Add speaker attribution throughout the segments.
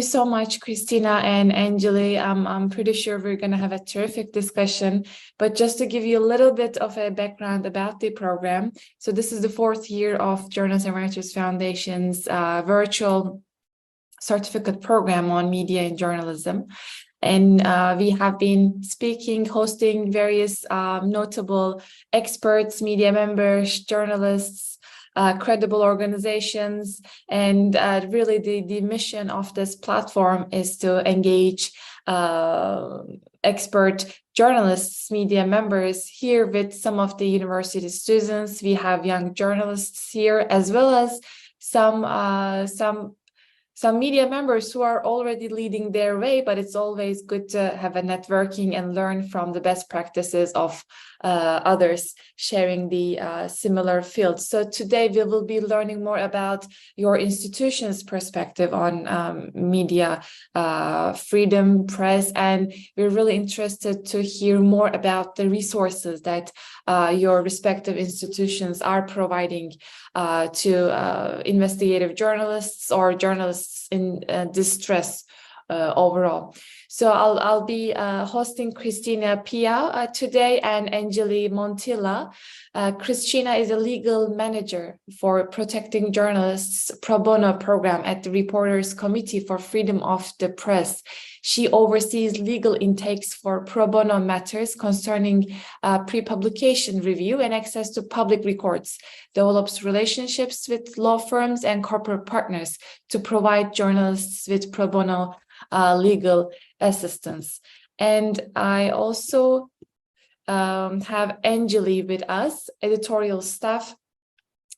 Speaker 1: you so much, Christina and Anjali. I'm pretty sure we're going to have a terrific discussion, but just to give you a little bit of a background about the program. So this is the 4th year of Journalists and Writers Foundation's virtual certificate program on media and journalism. And we have been speaking, hosting various notable experts, media members, journalists, credible organizations, and really the mission of this platform is to engage expert journalists, media members here with some of the university students. We have young journalists here, as well as some media members who are already leading their way, but it's always good to have a networking and learn from the best practices of others sharing the similar fields. So today we will be learning more about your institution's perspective on media freedom, press, and we're really interested to hear more about the resources that your respective institutions are providing to investigative journalists or journalists in distress overall. So I'll be hosting Christina Piaia today and Angely Montilla. Christina is a legal manager for Protecting Journalists Pro Bono program at the Reporters Committee for Freedom of the Press. She oversees legal intakes for pro bono matters concerning pre-publication review and access to public records, develops relationships with law firms and corporate partners to provide journalists with pro bono legal assistance. And I also have Angely with us, editorial staff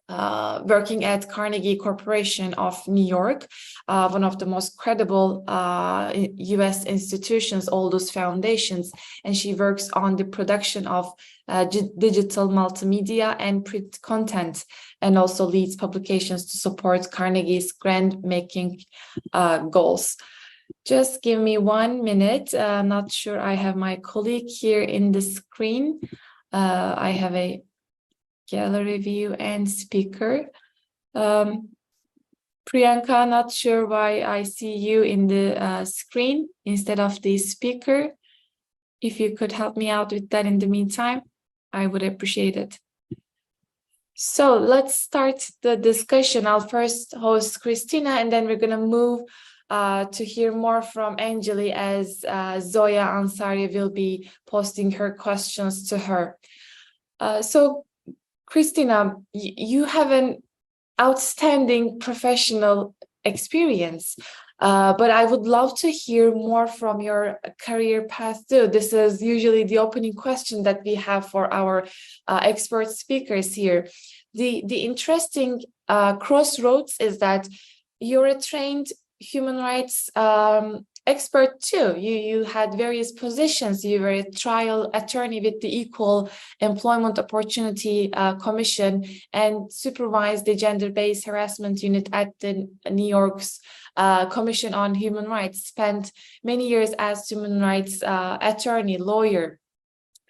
Speaker 1: working at Carnegie Corporation of New York, one of the most credible US institutions, all those foundations, and she works on the production of digital multimedia and print content, and also leads publications to support Carnegie's grant-making goals. Just give me 1 minute. I'm not sure I have my colleague here in the screen. I have a gallery view and speaker. Priyanka, not sure why I see you in the screen instead of the speaker. If you could help me out with that in the meantime, I would appreciate it. So let's start the discussion. I'll first host Christina, and then we're going to move to hear more from Angely as Zoya Ansari will be posting her questions to her. So Christina, you have an outstanding professional experience, but I would love to hear more from your career path too. This is usually the opening question that we have for our expert speakers here. The interesting crossroads is that you're a trained human rights expert too. You had various positions. You were a trial attorney with the Equal Employment Opportunity Commission and supervised the gender-based harassment unit at the New York's Commission on Human Rights. Spent many years as human rights attorney, lawyer.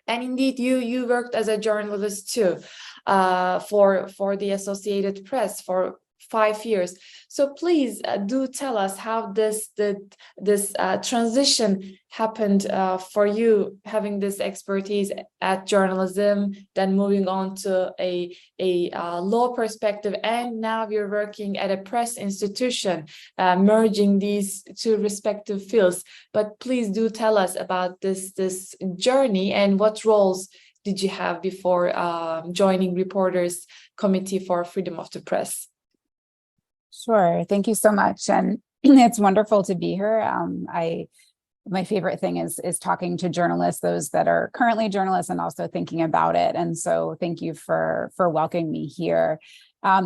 Speaker 1: And indeed, you worked as a journalist too for the Associated Press for 5 years. So please do tell us how this transition happened for you, having this expertise at journalism, then moving on to a law perspective, and now you're working at a press institution, merging these two respective fields. But please do tell us about this journey and what roles did you have before joining Reporters Committee for Freedom of the Press?
Speaker 2: Sure. Thank you so much. And it's wonderful to be here. My favorite thing is talking to journalists, those that are currently journalists and also thinking about it. And so thank you for welcoming me here.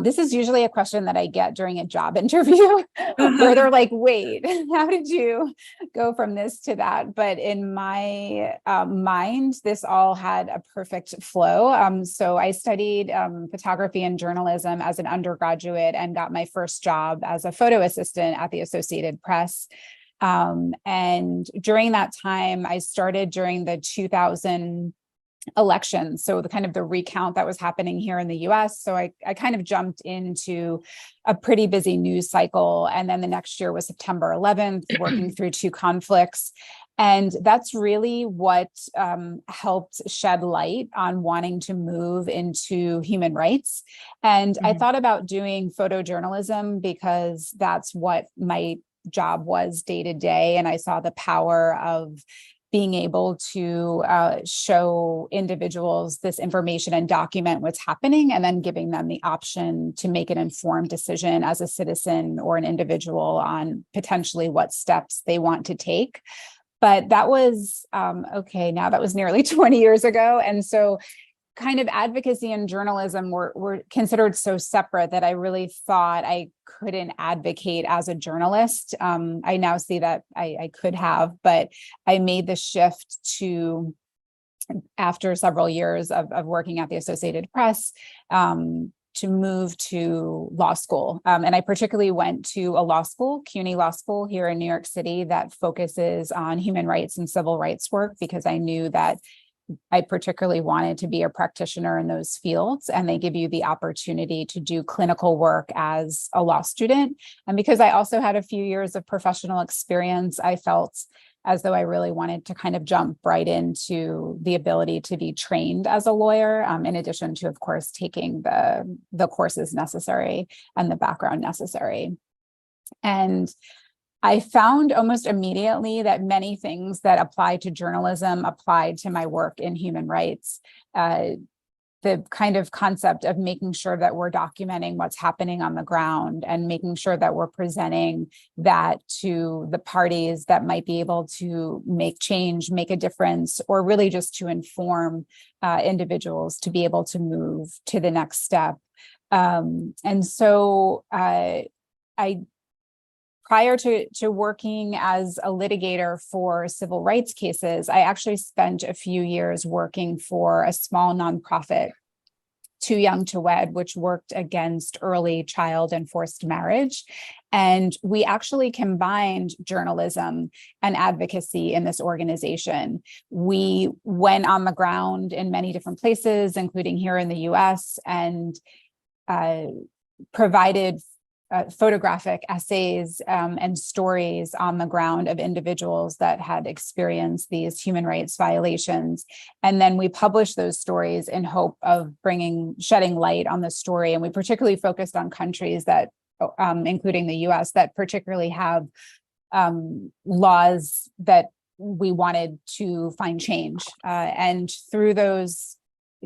Speaker 2: This is usually a question that I get during a job interview where they're like, wait, how did you go from this to that? But in my mind, this all had a perfect flow. So I studied photography and journalism as an undergraduate and got my first job as a photo assistant at the Associated Press. And during that time, I started during the elections. So the kind of the recount that was happening here in the US. So I kind of jumped into a pretty busy news cycle. And then the next year was September 11th, working through two conflicts. And that's really what helped shed light on wanting to move into human rights. And I thought about doing photojournalism because that's what my job was day to day. And I saw the power of being able to show individuals this information and document what's happening, and then giving them the option to make an informed decision as a citizen or an individual on potentially what steps they want to take. But that was, now that was nearly 20 years ago. And so kind of advocacy and journalism were considered so separate that I really thought I couldn't advocate as a journalist. I now see that I could have, but I made the shift to, after several years of working at the Associated Press, to move to law school. And I particularly went to a law school, CUNY Law School here in New York City, that focuses on human rights and civil rights work, because I knew that I particularly wanted to be a practitioner in those fields, and they give you the opportunity to do clinical work as a law student. And because I also had a few years of professional experience, I felt as though I really wanted to kind of jump right into the ability to be trained as a lawyer, in addition to, of course, taking the courses necessary and the background necessary. And I found almost immediately that many things that apply to journalism applied to my work in human rights. The kind of concept of making sure that we're documenting what's happening on the ground and making sure that we're presenting that to the parties that might be able to make change, make a difference, or really just to inform individuals to be able to move to the next step. And so prior to working as a litigator for civil rights cases, I actually spent a few years working for a small nonprofit, Too Young to Wed, which worked against early child and forced marriage. And we actually combined journalism and advocacy in this organization. We went on the ground in many different places, including here in the US, and provided photographic essays and stories on the ground of individuals that had experienced these human rights violations. And then we published those stories in hope of shedding light on the story. And we particularly focused on countries that, including the US, that particularly have laws that we wanted to find change. And through those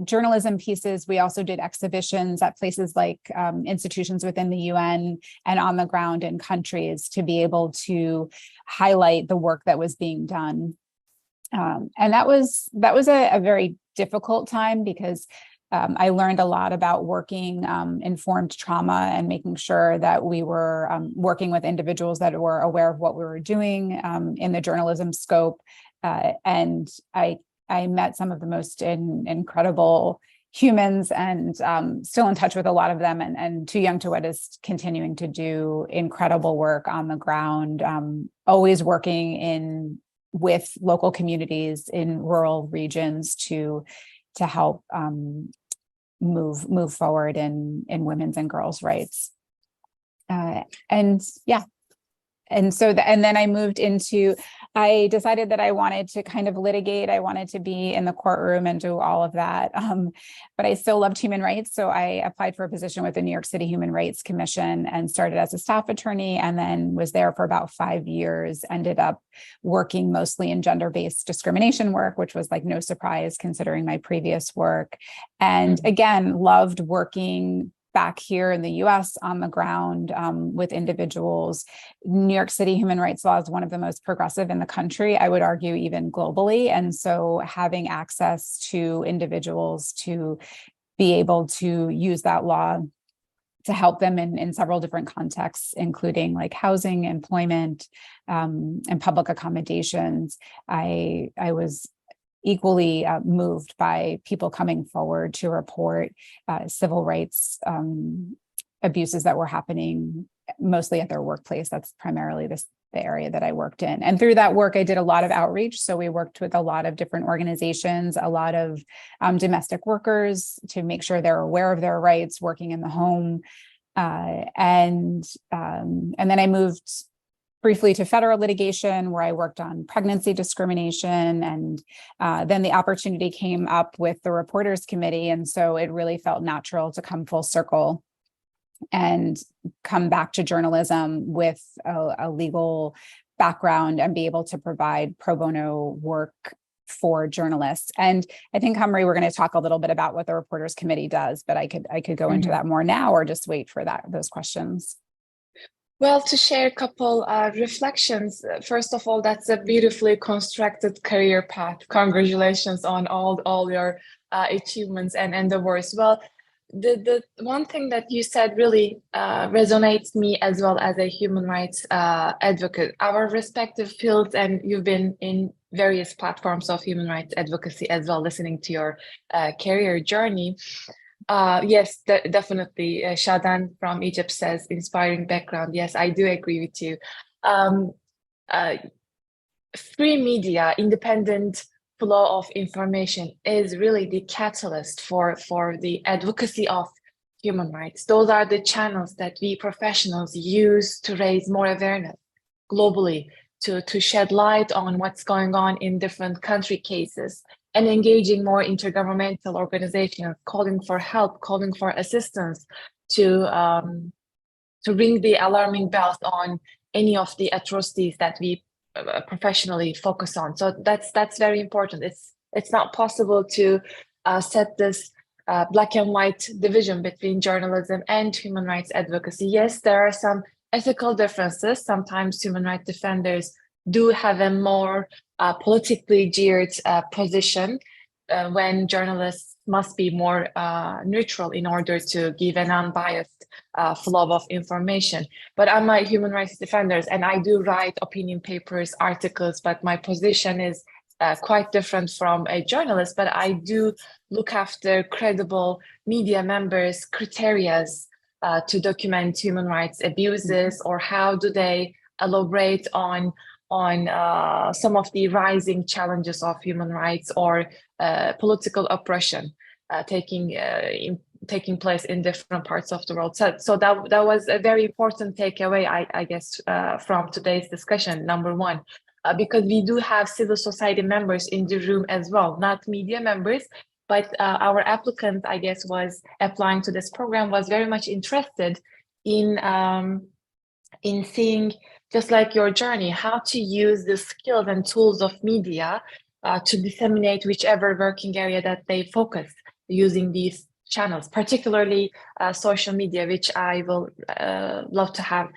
Speaker 2: journalism pieces, we also did exhibitions at places like institutions within the UN and on the ground in countries to be able to highlight the work that was being done. And that was a very difficult time, because I learned a lot about working informed trauma and making sure that we were working with individuals that were aware of what we were doing in the journalism scope. And I met some of the most incredible humans, and still in touch with a lot of them. And Too Young to Wed is continuing to do incredible work on the ground, always working with local communities in rural regions to help move forward in women's and girls' rights. And so then I decided that I wanted to kind of litigate. I wanted to be in the courtroom and do all of that. But I still loved human rights. So I applied for a position with the New York City Human Rights Commission and started as a staff attorney, and then was there for about 5 years, ended up working mostly in gender-based discrimination work, which was like no surprise considering my previous work. And again, loved working back here in the US on the ground with individuals. New York City human rights law is one of the most progressive in the country, I would argue even globally. And so having access to individuals to be able to use that law to help them in several different contexts, including like housing, employment, and public accommodations, I was equally moved by people coming forward to report civil rights abuses that were happening mostly at their workplace. That's primarily the area that I worked in. And through that work, I did a lot of outreach. So we worked with a lot of different organizations, a lot of domestic workers to make sure they're aware of their rights, working in the home. And then I moved briefly to federal litigation, where I worked on pregnancy discrimination. And then the opportunity came up with the Reporters Committee. And so it really felt natural to come full circle and come back to journalism with a legal background and be able to provide pro bono work for journalists. And I think, Humry, we're going to talk a little bit about what the Reporters Committee does, but I could go into that more now, or just wait for those questions.
Speaker 1: Well, to share a couple reflections. First of all, that's a beautifully constructed career path. Congratulations on all your achievements and endeavors. Well, the one thing that you said really resonates me as well as a human rights advocate. Our respective fields, and you've been in various platforms of human rights advocacy as well, listening to your career journey. Yes, definitely. Shadan from Egypt says, inspiring background. Yes, I do agree with you. Free media, independent flow of information is really the catalyst for the advocacy of human rights. Those are the channels that we professionals use to raise more awareness globally, to shed light on what's going on in different country cases, and engaging more intergovernmental organizations, calling for help, calling for assistance to ring the alarming bells on any of the atrocities that we professionally focus on. So that's very important. It's not possible to set this black and white division between journalism and human rights advocacy. Yes, there are some ethical differences. Sometimes human rights defenders do have a more politically geared position when journalists must be more neutral in order to give an unbiased flow of information. But I'm a human rights defender, and I do write opinion papers, articles, but my position is quite different from a journalist. But I do look after credible media members' criteria to document human rights abuses, or how do they elaborate on some of the rising challenges of human rights or political oppression taking place in different parts of the world. So that was a very important takeaway, I guess, from today's discussion, number one, because we do have civil society members in the room as well, not media members, but our applicant, I guess, was applying to this program, was very much interested in seeing, just like your journey, how to use the skills and tools of media to disseminate whichever working area that they focus using these channels, particularly social media, which I will love to have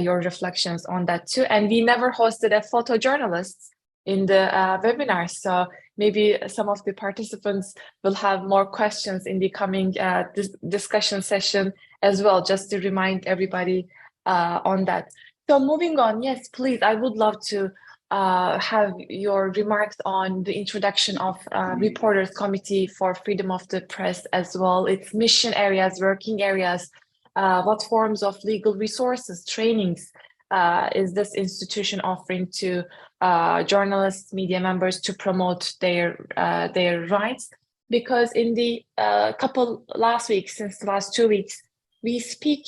Speaker 1: your reflections on that too. And we never hosted a photojournalist in the webinar, so maybe some of the participants will have more questions in the coming discussion session as well, just to remind everybody on that. So moving on, yes, please, I would love to have your remarks on the introduction of Reporters Committee for Freedom of the Press as well, its mission areas, working areas, what forms of legal resources, trainings is this institution offering to journalists, media members to promote their rights? Because in the couple last weeks, since the last 2 weeks, we speak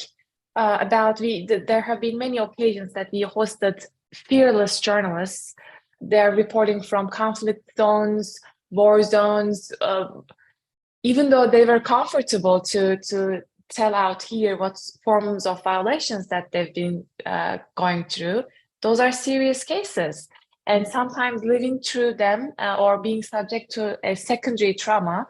Speaker 1: there have been many occasions that we hosted fearless journalists. They're reporting from conflict zones, war zones, even though they were comfortable to tell out here what forms of violations that they've been going through. Those are serious cases. And sometimes living through them or being subject to a secondary trauma,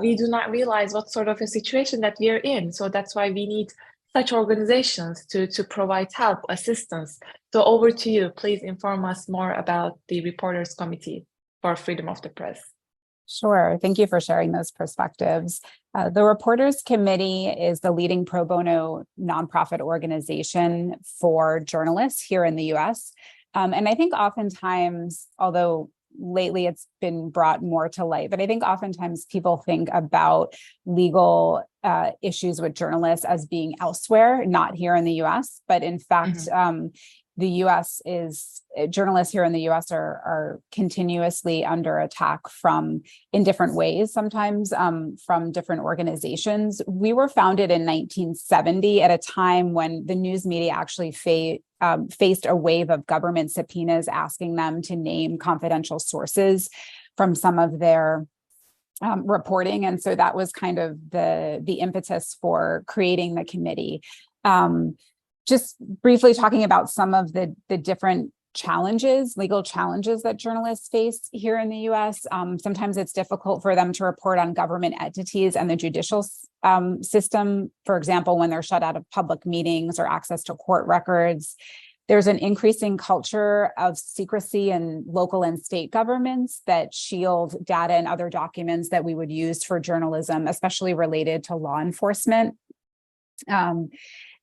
Speaker 1: we do not realize what sort of a situation that we are in. So that's why we need such organizations to provide help, assistance. So over to you. Please inform us more about the Reporters Committee for Freedom of the Press.
Speaker 2: Sure. Thank you for sharing those perspectives. The Reporters Committee is the leading pro bono nonprofit organization for journalists here in the U.S. And I think oftentimes, although lately it's been brought more to light, but I think oftentimes people think about legal issues with journalists as being elsewhere, not here in the US. But in fact, the US journalists here in the US are continuously under attack in different ways, sometimes from different organizations. We were founded in 1970 at a time when the news media actually faced a wave of government subpoenas asking them to name confidential sources from some of their reporting. And so that was kind of the impetus for creating the committee. Just briefly talking about some of the different legal challenges that journalists face here in the US. Sometimes it's difficult for them to report on government entities and the judicial system, for example, when they're shut out of public meetings or access to court records. There's an increasing culture of secrecy in local and state governments that shield data and other documents that we would use for journalism, especially related to law enforcement.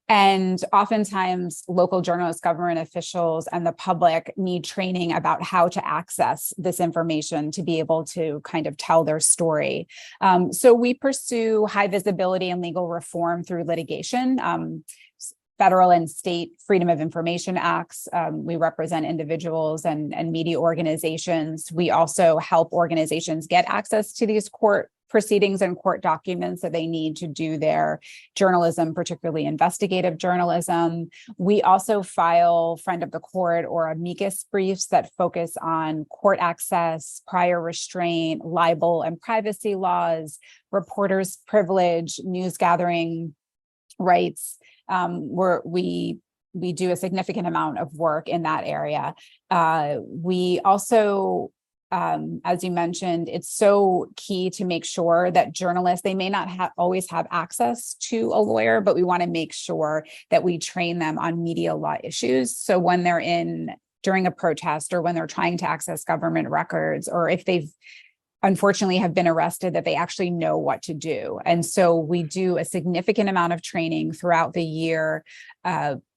Speaker 2: And oftentimes local journalists, government officials, and the public need training about how to access this information to be able to kind of tell their story. So we pursue high visibility and legal reform through litigation. Federal and state Freedom of Information Acts. We represent individuals and media organizations. We also help organizations get access to these court proceedings and court documents that they need to do their journalism, particularly investigative journalism. We also file friend of the court or amicus briefs that focus on court access, prior restraint, libel and privacy laws, reporters' privilege, news gathering rights. We do a significant amount of work in that area. We also, as you mentioned, it's so key to make sure that journalists, they may not always have access to a lawyer, but we want to make sure that we train them on media law issues. So when they're during a protest or when they're trying to access government records, or if they've unfortunately have been arrested, that they actually know what to do. And so we do a significant amount of training throughout the year,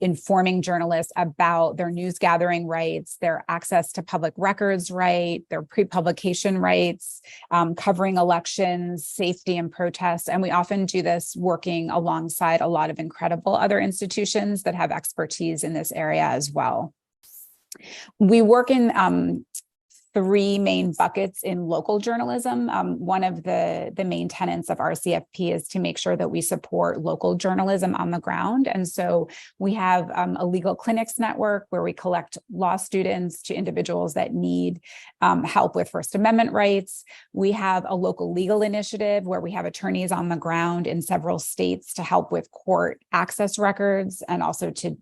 Speaker 2: informing journalists about their news gathering rights, their access to public records right, their pre-publication rights, covering elections, safety and protests. And we often do this working alongside a lot of incredible other institutions that have expertise in this area as well. We work in three main buckets in local journalism. One of the main tenets of RCFP is to make sure that we support local journalism on the ground. And so we have a legal clinics network where we collect law students to individuals that need help with First Amendment rights. We have a local legal initiative where we have attorneys on the ground in several states to help with court access records and also to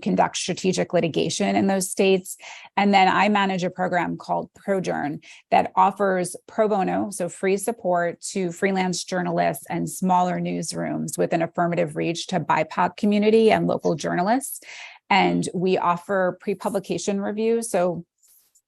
Speaker 2: conduct strategic litigation in those states. And then I manage a program called ProJourn that offers pro bono, so free support to freelance journalists and smaller newsrooms with an affirmative reach to BIPOC community and local journalists. And we offer pre-publication review. So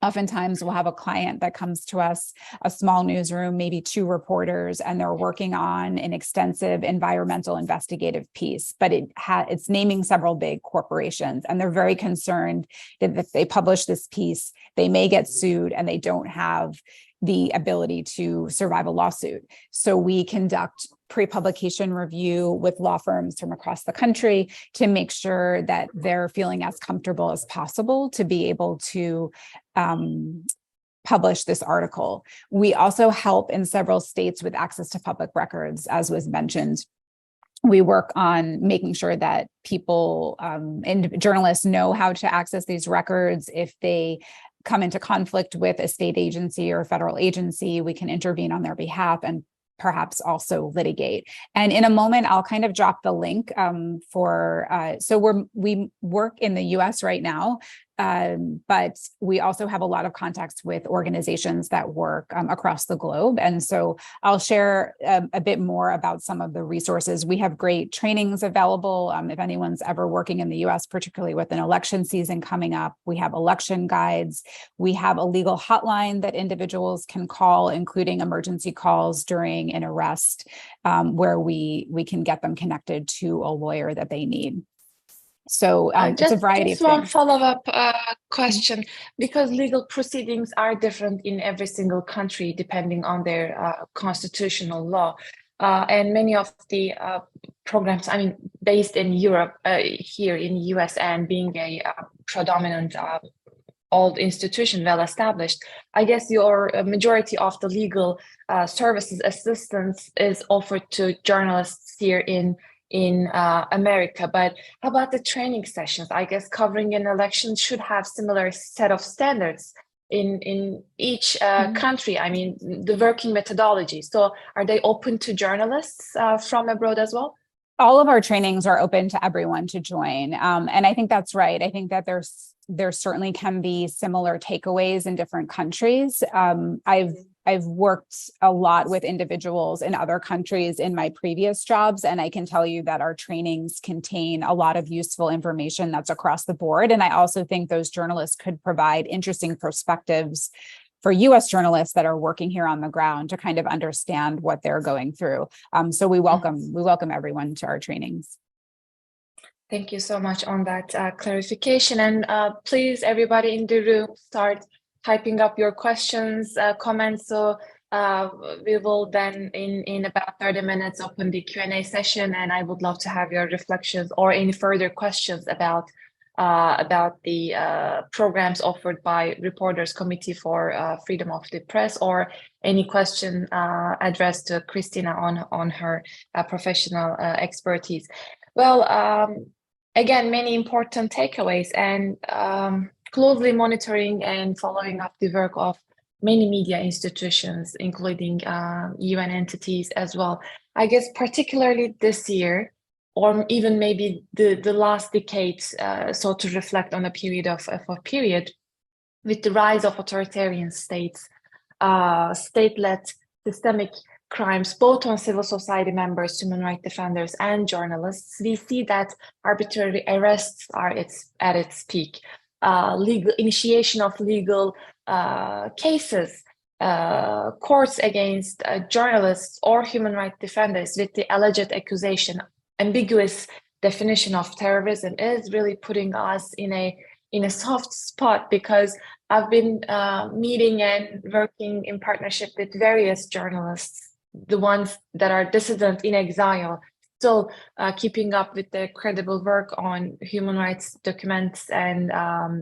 Speaker 2: oftentimes we'll have a client that comes to us, a small newsroom, maybe 2 reporters, and they're working on an extensive environmental investigative piece, but it's naming several big corporations. And they're very concerned that if they publish this piece, they may get sued and they don't have the ability to survive a lawsuit. So we conduct pre-publication review with law firms from across the country to make sure that they're feeling as comfortable as possible to be able to publish this article. We also help in several states with access to public records, as was mentioned. We work on making sure that people and journalists know how to access these records. If they come into conflict with a state agency or a federal agency, we can intervene on their behalf and perhaps also litigate. And in a moment, I'll kind of drop the link so we work in the US right now, but we also have a lot of contacts with organizations that work across the globe. And so I'll share a bit more about some of the resources. We have great trainings available. If anyone's ever working in the US, particularly with an election season coming up, we have election guides. We have a legal hotline that individuals can call, including emergency calls during an arrest, where we can get them connected to a lawyer that they need. So it's a variety of things.
Speaker 1: Just one follow-up question, because legal proceedings are different in every single country depending on their constitutional law. and many of the programs, I mean, based in Europe, here in the US, and being a predominant old institution, well established, I guess your majority of the legal services assistance is offered to journalists here in America. But how about the training sessions? I guess covering an election should have similar set of standards in each country. I mean, the working methodology. So are they open to journalists from abroad as well?
Speaker 2: All of our trainings are open to everyone to join. And I think that's right. I think that there certainly can be similar takeaways in different countries. I've worked a lot with individuals in other countries in my previous jobs, and I can tell you that our trainings contain a lot of useful information that's across the board. And I also think those journalists could provide interesting perspectives for US journalists that are working here on the ground to kind of understand what they're going through. So we welcome everyone to our trainings.
Speaker 1: Thank you so much on that clarification. And please, everybody in the room, start typing up your questions, comments. So we will then, in about 30 minutes, open the Q&A session. And I would love to have your reflections or any further questions about the programs offered by Reporters Committee for Freedom of the Press, or any question addressed to Christina on her professional expertise. Well, again, many important takeaways, and closely monitoring and following up the work of many media institutions, including UN entities as well. I guess particularly this year, or even maybe the last decades, so to reflect on a period with the rise of authoritarian states, state-led systemic crimes, both on civil society members, human rights defenders, and journalists, we see that arbitrary arrests are at its peak. Legal initiation of legal cases, courts against journalists or human rights defenders with the alleged accusation, ambiguous definition of terrorism is really putting us in a soft spot, because I've been meeting and working in partnership with various journalists, the ones that are dissident in exile, still keeping up with their credible work on human rights documents and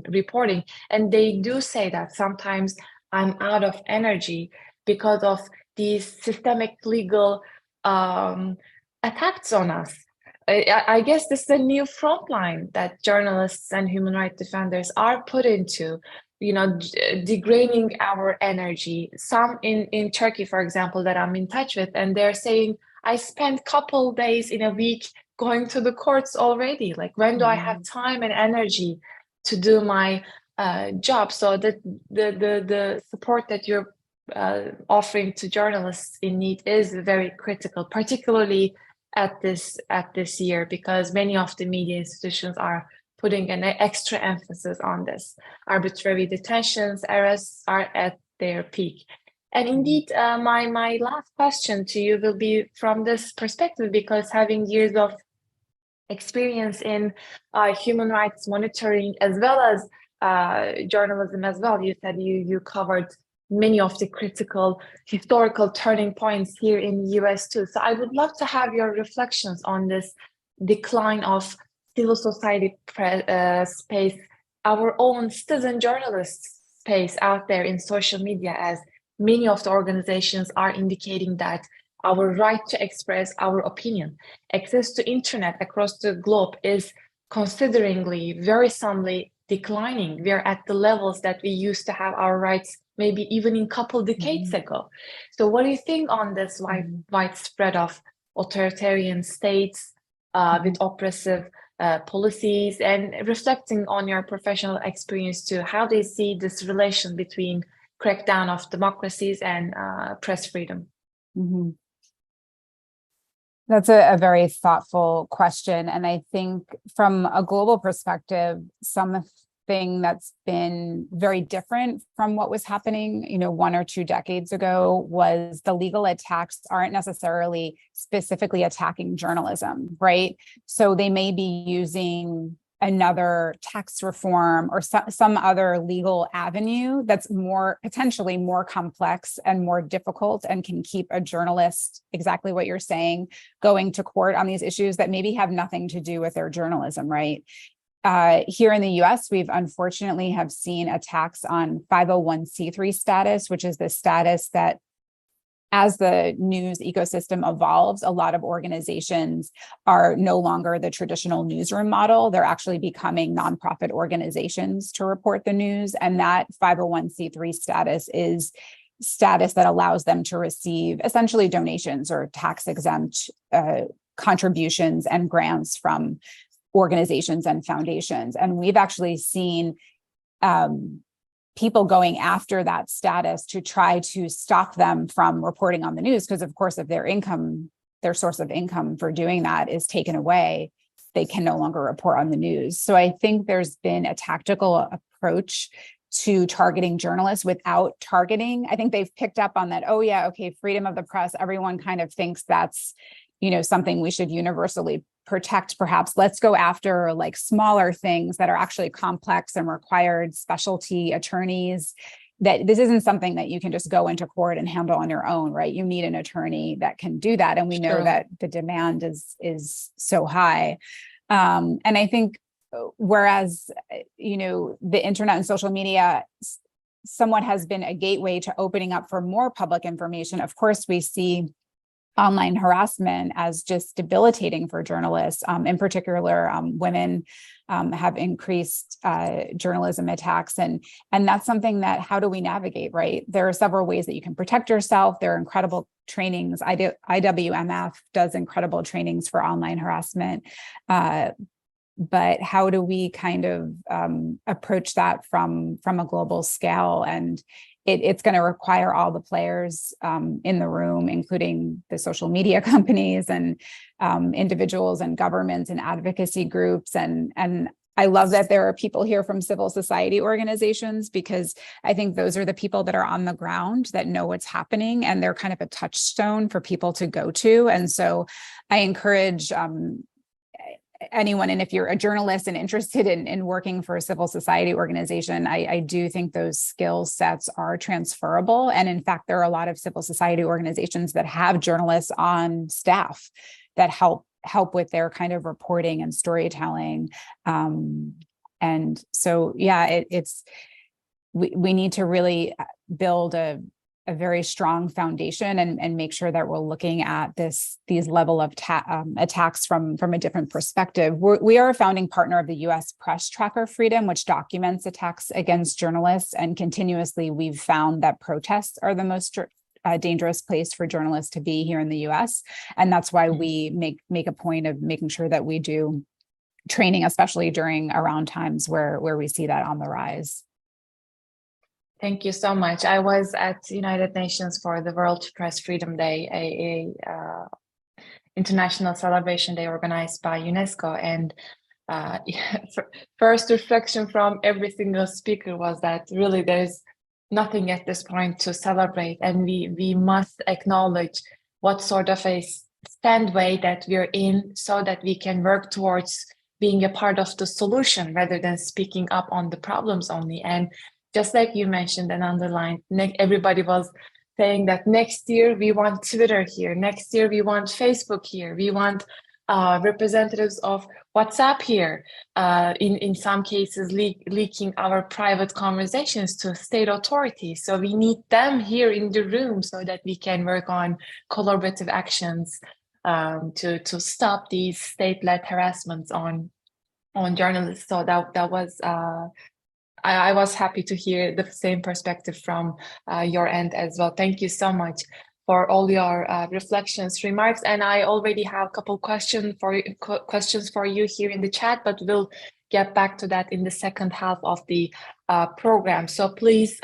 Speaker 1: reporting. And they do say that sometimes I'm out of energy because of these systemic legal attacks on us. I guess this is a new frontline that journalists and human rights defenders are put into, degrading our energy. Some in Turkey, for example, that I'm in touch with, and they're saying, I spend couple days in a week going to the courts already. Like, when do I have time and energy to do my job? So the support that you're offering to journalists in need is very critical, particularly at this year, because many of the media institutions are putting an extra emphasis on this. Arbitrary detentions, arrests are at their peak. And indeed, my last question to you will be from this perspective, because having years of experience in human rights monitoring as well as journalism as well, you said you covered many of the critical historical turning points here in the US too. So I would love to have your reflections on this decline of civil society space, our own citizen journalist space out there in social media, as many of the organizations are indicating that our right to express our opinion, access to internet across the globe is considerably, worrisomely declining. We're at the levels that we used to have our rights maybe even in a couple decades ago. So what do you think on this widespread of authoritarian states with oppressive policies, and reflecting on your professional experience too, how they see this relation between crackdown of democracies and press freedom?
Speaker 2: That's a very thoughtful question. And I think from a global perspective, something that's been very different from what was happening, 1 or 2 decades ago, was the legal attacks aren't necessarily specifically attacking journalism, right? So they may be using another tax reform or some other legal avenue that's potentially more complex and more difficult and can keep a journalist, exactly what you're saying, going to court on these issues that maybe have nothing to do with their journalism, right? Here in the US, we've unfortunately have seen attacks on 501c3 status, which is the status that as the news ecosystem evolves, a lot of organizations are no longer the traditional newsroom model. They're actually becoming nonprofit organizations to report the news. And that 501c3 status is status that allows them to receive essentially donations or tax exempt contributions and grants from organizations and foundations. And we've actually seen people going after that status to try to stop them from reporting on the news, because of course, if their source of income for doing that is taken away, they can no longer report on the news. So I think there's been a tactical approach to targeting journalists without targeting. I think they've picked up on that, oh yeah, okay, freedom of the press, everyone kind of thinks that's, something we should universally protect. Perhaps let's go after like smaller things that are actually complex and required specialty attorneys. That this isn't something that you can just go into court and handle on your own, right? You need an attorney that can do that. And we know that the demand is so high. And I think whereas, the internet and social media somewhat has been a gateway to opening up for more public information, of course, we see online harassment as just debilitating for journalists. In particular, women have increased journalism attacks. And that's something that, how do we navigate, right? There are several ways that you can protect yourself. There are incredible trainings. IWMF does incredible trainings for online harassment. But how do we kind of approach that from a global scale? And it's going to require all the players in the room, including the social media companies and individuals and governments and advocacy groups. And I love that there are people here from civil society organizations, because I think those are the people that are on the ground that know what's happening, and they're kind of a touchstone for people to go to. And so I encourage anyone, and if you're a journalist and interested in working for a civil society organization, I do think those skill sets are transferable. And in fact, there are a lot of civil society organizations that have journalists on staff that help with their kind of reporting and storytelling. And so, yeah, we need to really build a very strong foundation and make sure that we're looking at these level of attacks from a different perspective. We are a founding partner of the U.S. Press Tracker Freedom, which documents attacks against journalists. And continuously, we've found that protests are the most dangerous place for journalists to be here in the U.S. And that's why we make a point of making sure that we do training, especially around times where we see that on the rise.
Speaker 1: Thank you so much. I was at United Nations for the World Press Freedom Day, a international celebration day organized by UNESCO. And first reflection from every single speaker was that really there's nothing at this point to celebrate, and we must acknowledge what sort of a standway that we're in, so that we can work towards being a part of the solution rather than speaking up on the problems only. And just like you mentioned and underlined, everybody was saying that next year we want Twitter here, next year we want Facebook here, we want representatives of WhatsApp here, in some cases leaking our private conversations to state authorities. So we need them here in the room so that we can work on collaborative actions to stop these state-led harassments on journalists. So that was I was happy to hear the same perspective from your end as well. Thank you so much for all your reflections, remarks, and I already have a couple questions for you here in the chat, but we'll get back to that in the second half of the program. So please,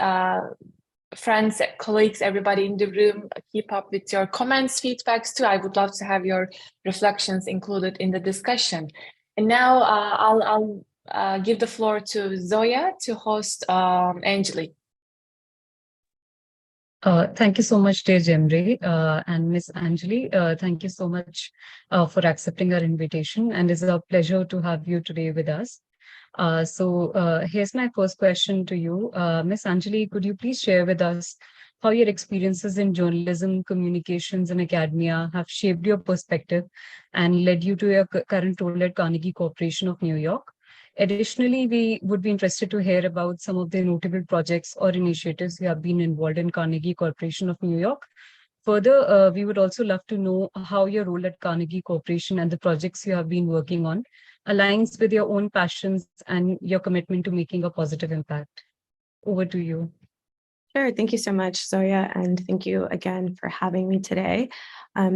Speaker 1: friends, colleagues, everybody in the room, keep up with your comments, feedbacks too. I would love to have your reflections included in the discussion. And now I'll give the floor to Zoya to host Angely.
Speaker 3: Thank you so much, dear Jemre and Miss Anjali. Thank you so much for accepting our invitation, and it's a pleasure to have you today with us. Here's my first question to you. Miss Anjali, could you please share with us how your experiences in journalism, communications, and academia have shaped your perspective and led you to your current role at Carnegie Corporation of New York? Additionally, we would be interested to hear about some of the notable projects or initiatives you have been involved in Carnegie Corporation of New York. Further, we would also love to know how your role at Carnegie Corporation and the projects you have been working on aligns with your own passions and your commitment to making a positive impact. Over to you.
Speaker 4: Sure. Thank you so much, Zoya, and thank you again for having me today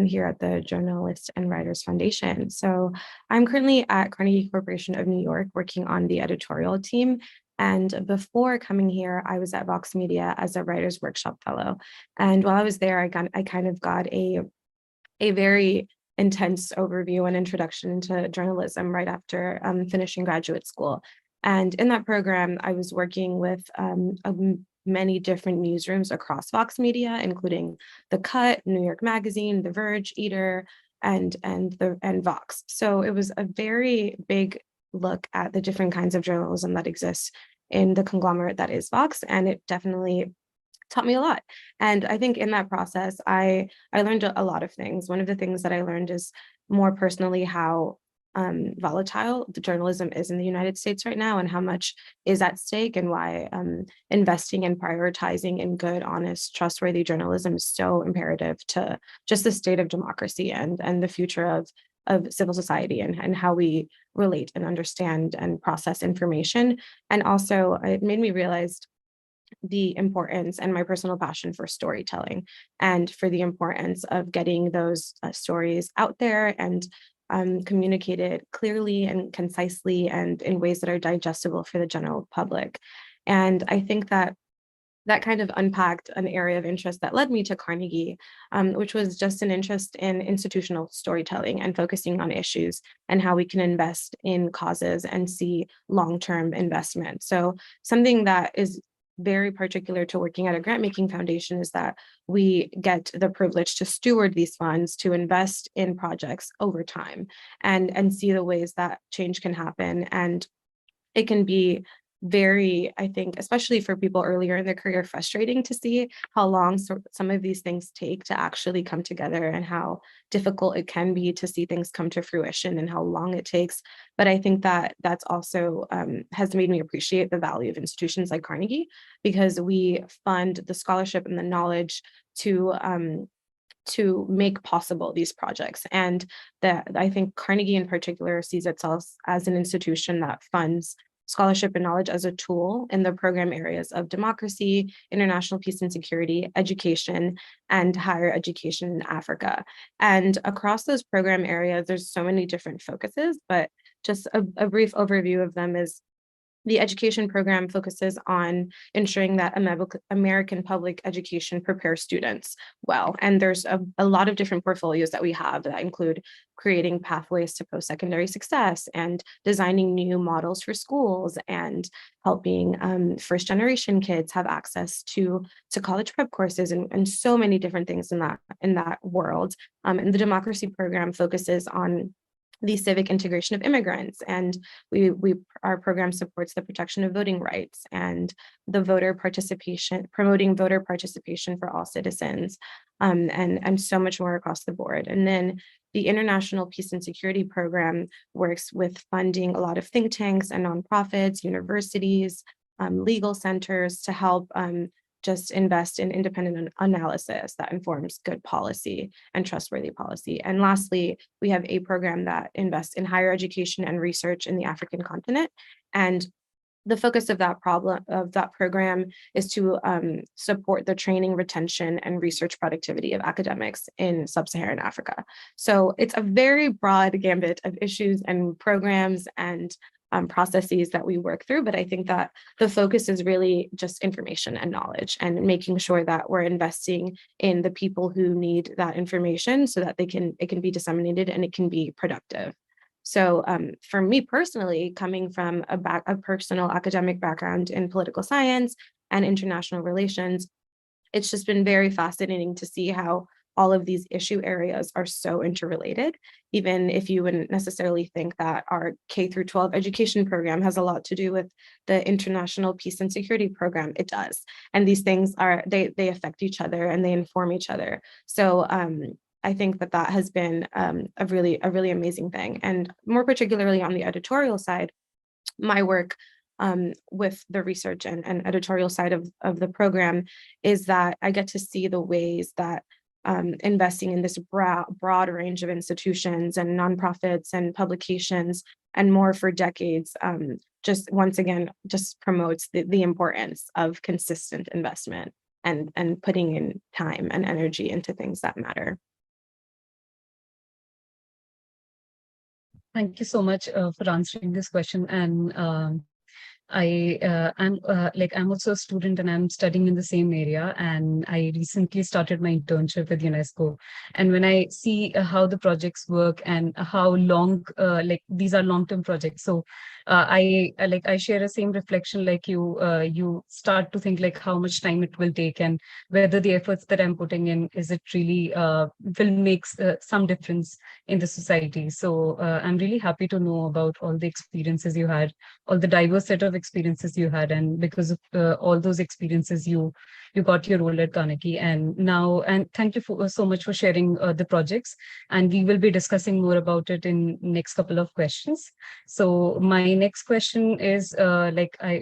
Speaker 4: here at the Journalists and Writers Foundation. So I'm currently at Carnegie Corporation of New York working on the editorial team. And before coming here, I was at Vox Media as a Writers Workshop Fellow. And while I was there, I kind of got a very intense overview and introduction into journalism right after finishing graduate school. And in that program, I was working with many different newsrooms across Vox Media, including The Cut, New York Magazine, The Verge, Eater, and Vox. So it was a very big look at the different kinds of journalism that exists in the conglomerate that is Vox, and it definitely taught me a lot. And I think in that process, I learned a lot of things. One of the things that I learned is more personally how volatile the journalism is in the United States right now, and how much is at stake, and why investing and prioritizing in good, honest, trustworthy journalism is so imperative to just the state of democracy and the future of civil society, and how we relate and understand and process information. And also it made me realize the importance and my personal passion for storytelling, and for the importance of getting those stories out there and communicated clearly and concisely and in ways that are digestible for the general public. And I think that kind of unpacked an area of interest that led me to Carnegie, which was just an interest in institutional storytelling and focusing on issues and how we can invest in causes and see long-term investment. So something that is very particular to working at a grant-making foundation is that we get the privilege to steward these funds, to invest in projects over time, and see the ways that change can happen. And it can be very, I think, especially for people earlier in their career, frustrating to see how long some of these things take to actually come together, and how difficult it can be to see things come to fruition, and how long it takes. But I think that that's also has made me appreciate the value of institutions like Carnegie, because we fund the scholarship and the knowledge to make possible these projects. And that I think Carnegie in particular sees itself as an institution that funds scholarship and knowledge as a tool in the program areas of democracy, international peace and security, education, and higher education in Africa. And across those program areas, there's so many different focuses, but just a brief overview of them is the education program focuses on ensuring that American public education prepares students well. And there's a lot of different portfolios that we have that include creating pathways to post-secondary success, and designing new models for schools, and helping first-generation kids have access to college prep courses, and so many different things in that world. And the democracy program focuses on the civic integration of immigrants, and our program supports the protection of voting rights and the voter participation, promoting voter participation for all citizens, and so much more across the board. And then the International Peace and Security Program works with funding a lot of think tanks and nonprofits, universities, legal centers to help just invest in independent analysis that informs good policy and trustworthy policy. And lastly, we have a program that invests in higher education and research in the African continent. And the focus of that program is to support the training, retention, and research productivity of academics in sub-Saharan Africa. So it's a very broad gambit of issues and programs and processes that we work through. But I think that the focus is really just information and knowledge, and making sure that we're investing in the people who need that information so that it can be disseminated and it can be productive. So for me personally, coming from a personal academic background in political science and international relations, it's just been very fascinating to see how all of these issue areas are so interrelated, even if you wouldn't necessarily think that our K through 12 education program has a lot to do with the international peace and security program. It does. And these things they affect each other and they inform each other. So I think that has been a really amazing thing. And more particularly on the editorial side, my work with the research and editorial side of the program is that I get to see the ways that investing in this broad range of institutions and nonprofits and publications and more for decades just once again just promotes the importance of consistent investment and putting in time and energy into things that matter.
Speaker 3: Thank you so much for answering this question. And I'm also a student and I'm studying in the same area. And I recently started my internship with UNESCO. And when I see how the projects work and how long, these are long-term projects. So I share the same reflection like you. You start to think like how much time it will take and whether the efforts that I'm putting in, is it really will make some difference in the society. So I'm really happy to know about all the experiences you had, all the diverse set of experiences you had, and because of all those experiences you got your role at Carnegie. And thank you so much for sharing the projects, and we will be discussing more about it in next couple of questions. So my next question is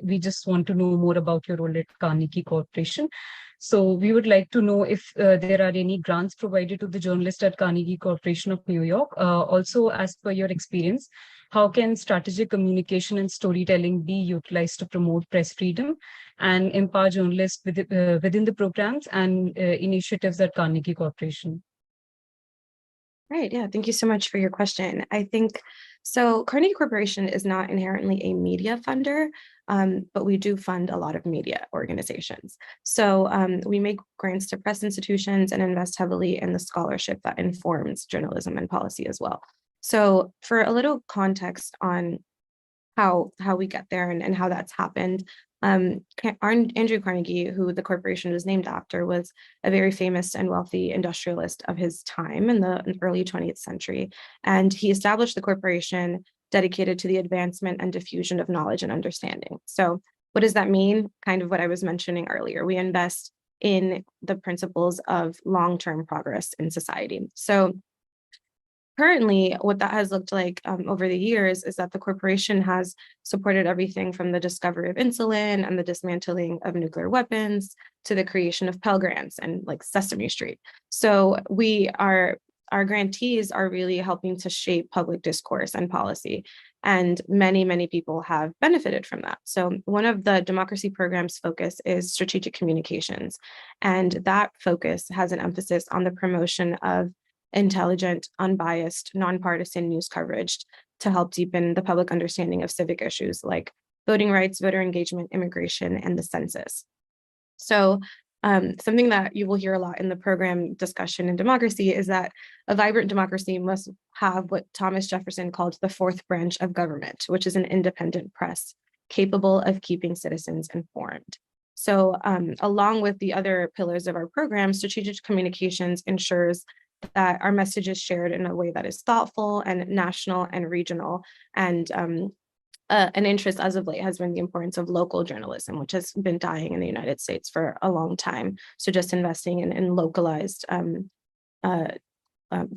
Speaker 3: we just want to know more about your role at Carnegie Corporation. So we would like to know if there are any grants provided to the journalist at Carnegie Corporation of New York. Also, as per your experience, how can strategic communication and storytelling be utilized to promote press freedom and empower journalists within the programs and initiatives at Carnegie Corporation?
Speaker 4: Right. Yeah. Thank you so much for your question. I think so. Carnegie Corporation is not inherently a media funder, but we do fund a lot of media organizations. So we make grants to press institutions and invest heavily in the scholarship that informs journalism and policy as well. So for a little context on how we get there and how that's happened, Andrew Carnegie, who the corporation was named after, was a very famous and wealthy industrialist of his time in the early 20th century. And he established the corporation dedicated to the advancement and diffusion of knowledge and understanding. So what does that mean? Kind of what I was mentioning earlier. We invest in the principles of long-term progress in society. So currently, what that has looked like over the years is that the corporation has supported everything from the discovery of insulin and the dismantling of nuclear weapons to the creation of Pell Grants and like Sesame Street. So our grantees are really helping to shape public discourse and policy. And many people have benefited from that. So one of the democracy program's focus is strategic communications. And that focus has an emphasis on the promotion of intelligent, unbiased, nonpartisan news coverage to help deepen the public understanding of civic issues like voting rights, voter engagement, immigration, and the census. So something that you will hear a lot in the program discussion in democracy is that a vibrant democracy must have what Thomas Jefferson called the fourth branch of government, which is an independent press capable of keeping citizens informed. So along with the other pillars of our program, strategic communications ensures that our message is shared in a way that is thoughtful and national and regional. And an interest as of late has been the importance of local journalism, which has been dying in the United States for a long time. So just investing in localized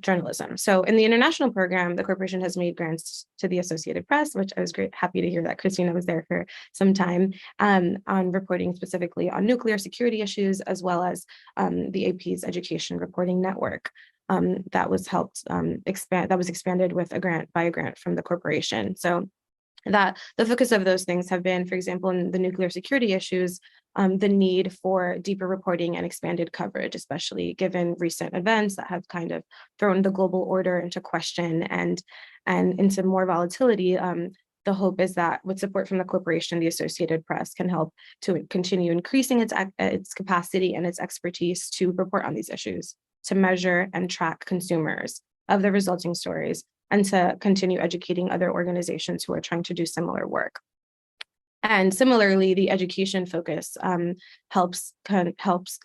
Speaker 4: journalism. So in the international program, the corporation has made grants to the Associated Press, which I was happy to hear that Christina was there for some time, on reporting specifically on nuclear security issues, as well as the AP's education reporting network. That was expanded with a grant from the corporation. So that the focus of those things have been, for example, in the nuclear security issues, the need for deeper reporting and expanded coverage, especially given recent events that have kind of thrown the global order into question and into more volatility. The hope is that with support from the corporation, the Associated Press can help to continue increasing its capacity and its expertise to report on these issues, to measure and track consumers of the resulting stories, and to continue educating other organizations who are trying to do similar work. And similarly, the education focus helps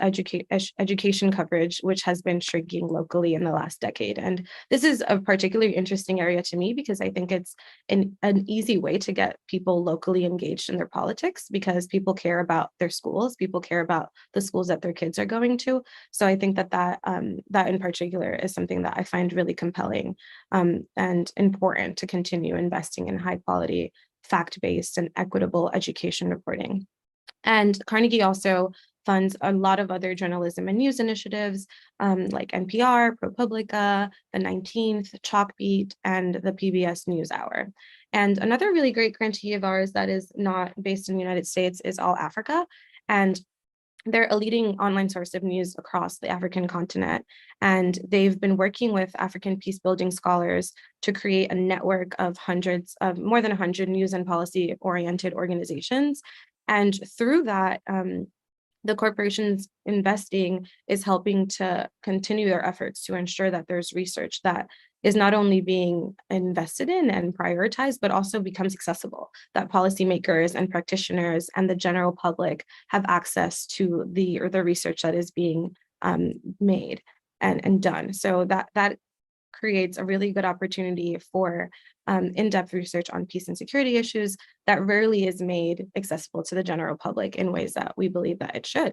Speaker 4: education coverage, which has been shrinking locally in the last decade. And this is a particularly interesting area to me because I think it's an easy way to get people locally engaged in their politics, because people care about their schools, people care about the schools that their kids are going to. So I think that that in particular is something that I find really compelling and important to continue investing in high quality, fact-based and equitable education reporting. And Carnegie also funds a lot of other journalism and news initiatives like NPR, ProPublica, the 19th, Chalkbeat, and the PBS NewsHour. And another really great grantee of ours that is not based in the United States is All Africa. And they're a leading online source of news across the African continent. And they've been working with African peace building scholars to create a network of more than 100 news and policy oriented organizations. And through that, the corporation's investing is helping to continue their efforts to ensure that there's research that is not only being invested in and prioritized, but also becomes accessible, that policymakers and practitioners and the general public have access to the research that is being made and done. So that creates a really good opportunity for in-depth research on peace and security issues that rarely is made accessible to the general public in ways that we believe that it should.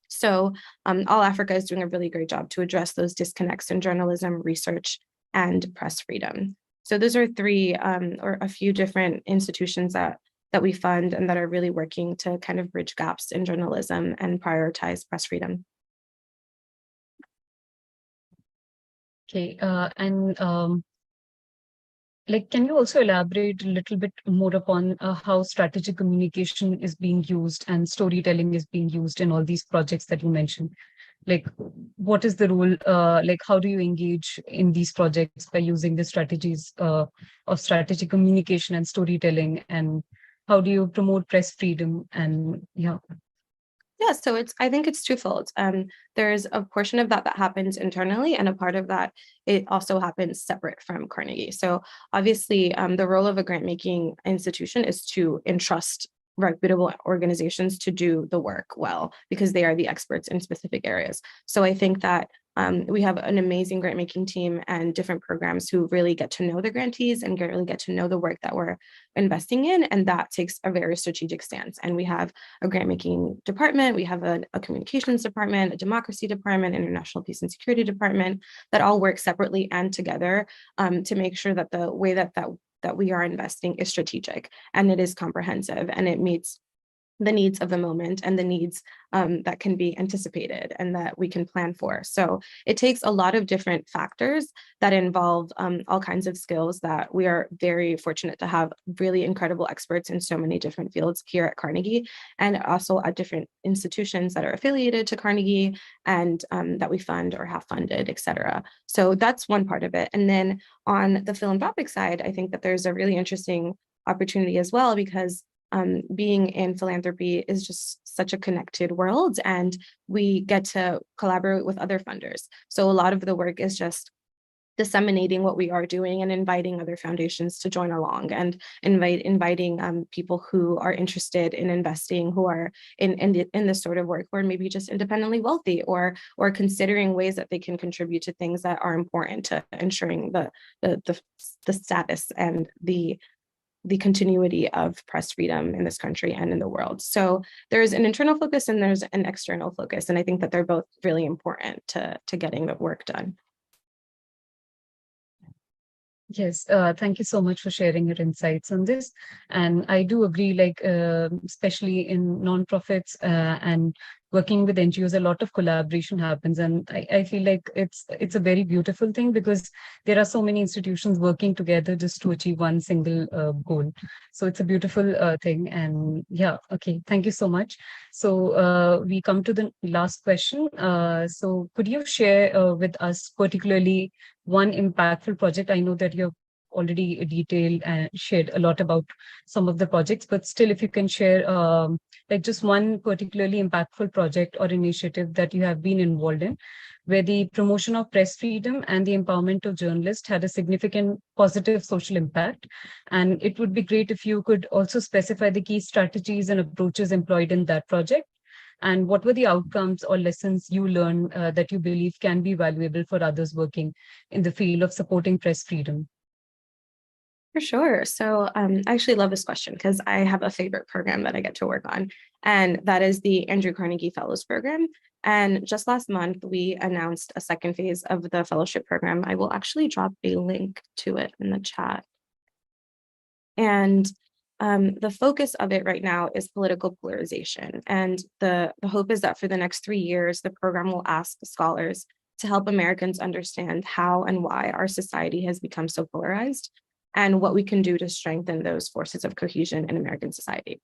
Speaker 4: So All Africa is doing a really great job to address those disconnects in journalism, research, and press freedom. So those are three or a few different institutions that we fund and that are really working to kind of bridge gaps in journalism and prioritize press freedom.
Speaker 3: Okay, can you also elaborate a little bit more upon how strategic communication is being used and storytelling is being used in all these projects that you mentioned? Like, what is the role, how do you engage in these projects by using the strategies of strategic communication and storytelling, and how do you promote press freedom? And yeah.
Speaker 4: Yeah, so I think it's twofold. There's a portion of that happens internally, and a part of that, it also happens separate from Carnegie. So obviously, the role of a grant-making institution is to entrust reputable organizations to do the work well, because they are the experts in specific areas. So I think that we have an amazing grant-making team and different programs who really get to know the grantees and really get to know the work that we're investing in. And that takes a very strategic stance. And we have a grant-making department, we have a communications department, a democracy department, international peace and security department that all work separately and together to make sure that the way that we are investing is strategic and it is comprehensive and it meets the needs of the moment and the needs that can be anticipated and that we can plan for. So it takes a lot of different factors that involve all kinds of skills that we are very fortunate to have really incredible experts in so many different fields here at Carnegie, and also at different institutions that are affiliated to Carnegie and that we fund or have funded, et cetera. So that's one part of it. And then on the philanthropic side, I think that there's a really interesting opportunity as well, because being in philanthropy is just such a connected world, and we get to collaborate with other funders. So a lot of the work is just disseminating what we are doing and inviting other foundations to join along, and inviting people who are interested in investing, who are in this sort of work, or maybe just independently wealthy, or considering ways that they can contribute to things that are important to ensuring the status and the continuity of press freedom in this country and in the world. So there's an internal focus and there's an external focus. And I think that they're both really important to getting the work done.
Speaker 3: Yes, thank you so much for sharing your insights on this. And I do agree, especially in nonprofits and working with NGOs, a lot of collaboration happens. And I feel like it's a very beautiful thing, because there are so many institutions working together just to achieve one single goal. So it's a beautiful thing. And yeah, okay, thank you so much. So we come to the last question. So could you share with us particularly one impactful project? I know that you're already detailed and shared a lot about some of the projects, but still, if you can share like just one particularly impactful project or initiative that you have been involved in, where the promotion of press freedom and the empowerment of journalists had a significant positive social impact. And it would be great if you could also specify the key strategies and approaches employed in that project. And what were the outcomes or lessons you learned that you believe can be valuable for others working in the field of supporting press freedom?
Speaker 4: For sure. So I actually love this question because I have a favorite program that I get to work on, and that is the Andrew Carnegie Fellows Program. And just last month, we announced a second phase of the fellowship program. I will actually drop a link to it in the chat. And the focus of it right now is political polarization. And the hope is that for the next 3 years, the program will ask scholars to help Americans understand how and why our society has become so polarized, and what we can do to strengthen those forces of cohesion in American society.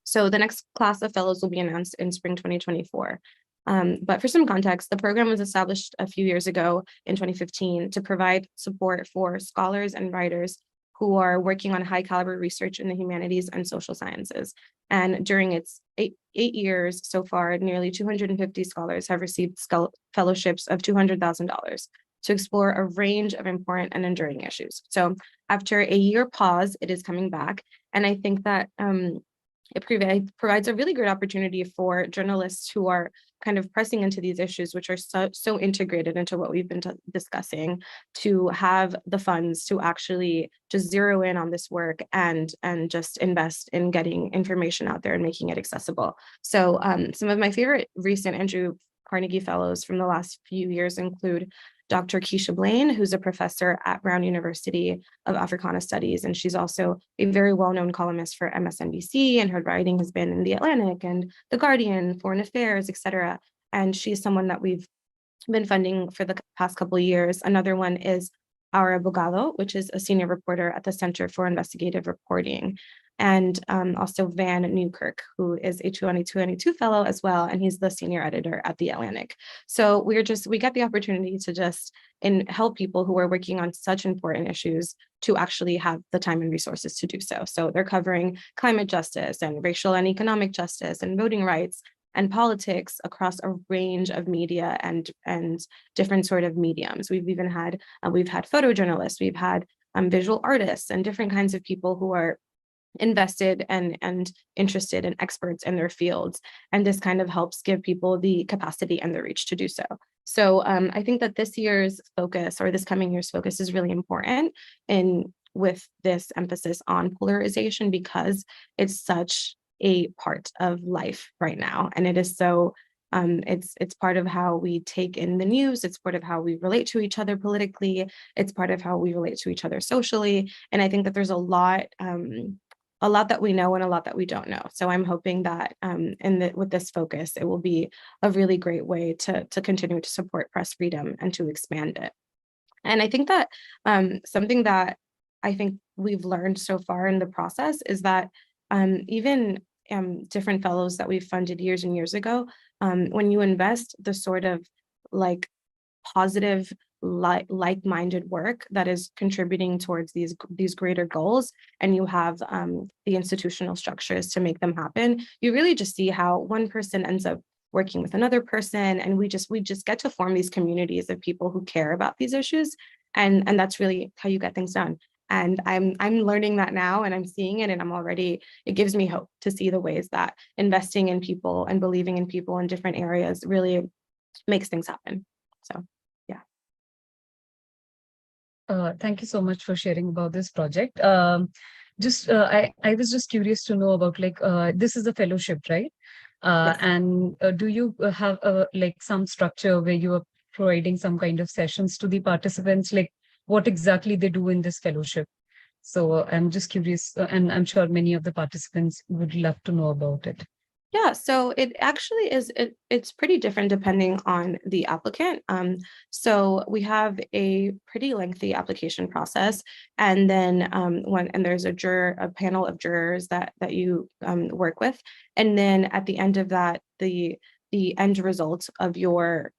Speaker 4: So the next class of fellows will be announced in spring 2024. But for some context, the program was established a few years ago in 2015 to provide support for scholars and writers who are working on high caliber research in the humanities and social sciences. And during its eight years so far, nearly 250 scholars have received fellowships of $200,000 to explore a range of important and enduring issues. So after a year pause, it is coming back. And I think that it provides a really great opportunity for journalists who are kind of pressing into these issues, which are so integrated into what we've been discussing, to have the funds to actually just zero in on this work and just invest in getting information out there and making it accessible. So some of my favorite recent Andrew Carnegie Fellows from the last few years include Dr. Keisha Blaine, who's a professor at Brown University of Africana Studies, and she's also a very well-known columnist for MSNBC, and her writing has been in The Atlantic and The Guardian, Foreign Affairs, etc. And she's someone that we've been funding for the past couple of years. Another one is Aura Bogado, which is a senior reporter at the Center for Investigative Reporting, and also Van Newkirk, who is a 2022 fellow as well, and he's the senior editor at The Atlantic. So we get the opportunity to just help people who are working on such important issues to actually have the time and resources to do so. So they're covering climate justice and racial and economic justice and voting rights and politics across a range of media and different sort of mediums. We've even had photojournalists, we've had visual artists, and different kinds of people who are invested and interested and experts in their fields. And this kind of helps give people the capacity and the reach to do so. So I think that this year's focus, or this coming year's focus, is really important with this emphasis on polarization, because it's such a part of life right now. And it is so it's part of how we take in the news. It's part of how we relate to each other politically. It's part of how we relate to each other socially. And I think that there's a lot that we know and a lot that we don't know. So I'm hoping that with this focus, it will be a really great way to continue to support press freedom and to expand it. And I think that something that I think we've learned so far in the process is that even different fellows that we've funded years and years ago, when you invest the sort of like positive, like-minded work that is contributing towards these greater goals, and you have the institutional structures to make them happen, you really just see how one person ends up working with another person, and we just get to form these communities of people who care about these issues, and that's really how you get things done. And I'm learning that now, and I'm seeing it, and it gives me hope to see the ways that investing in people and believing in people in different areas really makes things happen. So, yeah.
Speaker 3: Thank you so much for sharing about this project. I was just curious to know about, like, this is a fellowship, right?
Speaker 4: Yes.
Speaker 3: And do you have like some structure where you are providing some kind of sessions to the participants, like what exactly they do in this fellowship? So I'm just curious, and I'm sure many of the participants would love to know about it.
Speaker 4: Yeah, so it actually is, it's pretty different depending on the applicant. So we have a pretty lengthy application process, and then there's a panel of jurors that you work with, and then at the end of that, the end result of your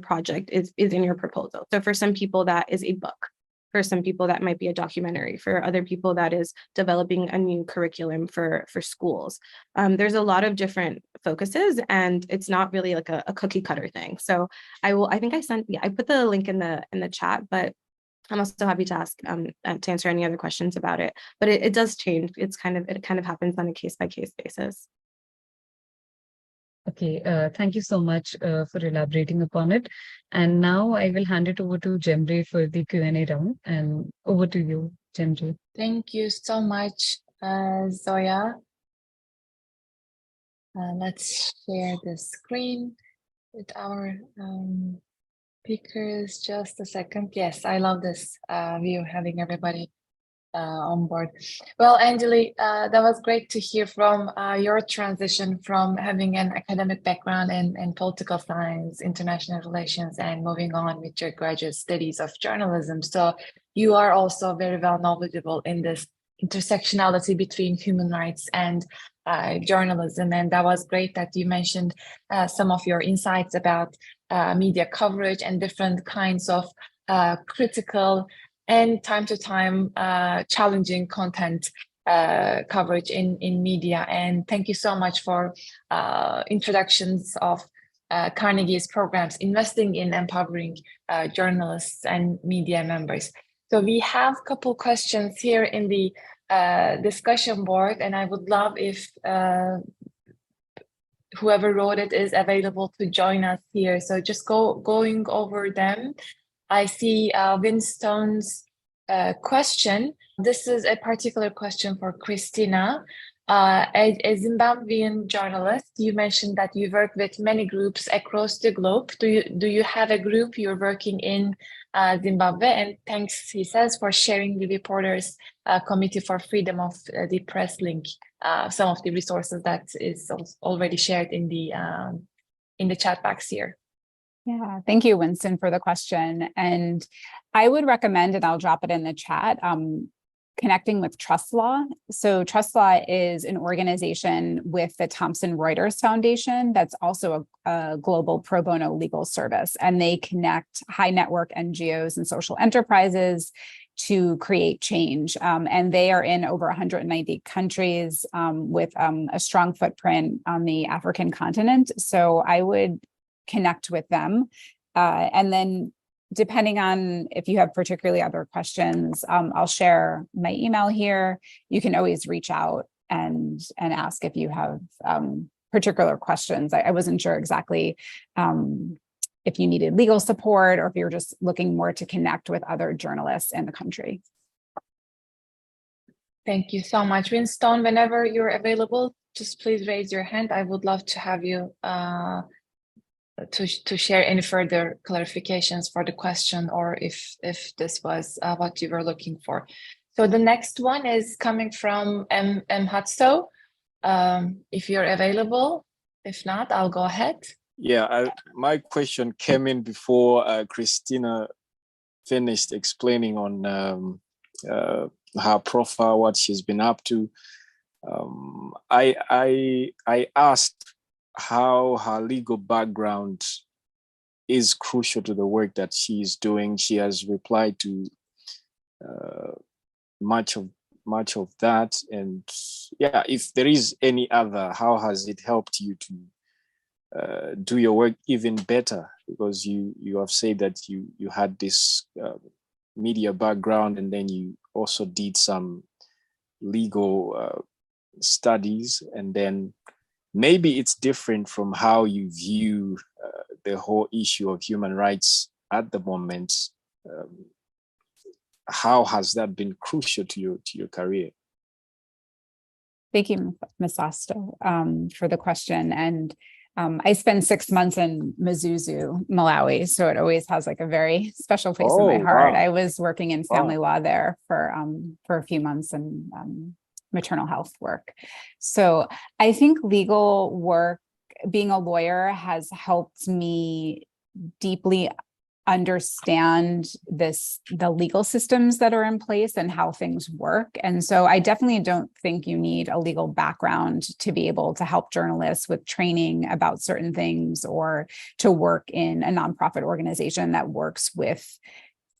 Speaker 4: project is in your proposal. So for some people, that is a book. For some people, that might be a documentary. For other people, that is developing a new curriculum for schools. There's a lot of different focuses, and it's not really like a cookie cutter thing. So I think I put the link in the chat, but I'm also happy to ask to answer any other questions about it. But it does change. It kind of happens on a case-by-case basis.
Speaker 3: Okay, thank you so much for elaborating upon it. And now I will hand it over to Jemre for the Q&A round. And over to you, Jemre.
Speaker 1: Thank you so much, Zoya. Let's share the screen with our speakers. Just a second. Yes, I love this view, having everybody on board. Well, Anjali, that was great to hear from your transition from having an academic background in political science, international relations, and moving on with your graduate studies of journalism. So you are also very well knowledgeable in this intersectionality between human rights and journalism. And that was great that you mentioned some of your insights about media coverage and different kinds of critical and time to time challenging content coverage in media. And thank you so much for introductions of Carnegie's programs, investing in empowering journalists and media members. So we have a couple questions here in the discussion board, and I would love if whoever wrote it is available to join us here. So just going over them. I see Winston's question. This is a particular question for Christina. A Zimbabwean journalist, you mentioned that you work with many groups across the globe. Do you have a group you're working in Zimbabwe? And thanks, he says, for sharing the Reporters Committee for Freedom of the Press link, some of the resources that is already shared in the chat box here.
Speaker 2: Yeah, thank you, Winston, for the question. And I would recommend, and I'll drop it in the chat, connecting with Trust Law. So Trust Law is an organization with the Thomson Reuters Foundation that's also a global pro bono legal service. And they connect high network NGOs and social enterprises to create change. And they are in over 190 countries with a strong footprint on the African continent. So I would connect with them. And then depending on if you have particularly other questions, I'll share my email here. You can always reach out and ask if you have particular questions. I wasn't sure exactly if you needed legal support or if you're just looking more to connect with other journalists in the country.
Speaker 1: Thank you so much, Winston. Whenever you're available, just please raise your hand. I would love to have you to share any further clarifications for the question, or if this was what you were looking for. So the next one is coming from M. Hatso. If you're available, if not, I'll go ahead.
Speaker 5: Yeah, my question came in before Christina finished explaining on her profile, what she's been up to. I asked how her legal background is crucial to the work that she is doing. She has replied to much of that, and yeah, if there is any other, how has it helped you to do your work even better? Because you have said that you had this media background, and then you also did some legal studies, and then maybe it's different from how you view the whole issue of human rights at the moment. How has that been crucial to your career?
Speaker 2: Thank you, Ms. Osto, for the question. And I spent 6 months in Mzuzu, Malawi, so it always has like a very special place in my heart. Wow. I was working in family law there for a few months and maternal health work. So I think legal work, being a lawyer, has helped me deeply understand the legal systems that are in place and how things work. And so I definitely don't think you need a legal background to be able to help journalists with training about certain things, or to work in a nonprofit organization that works with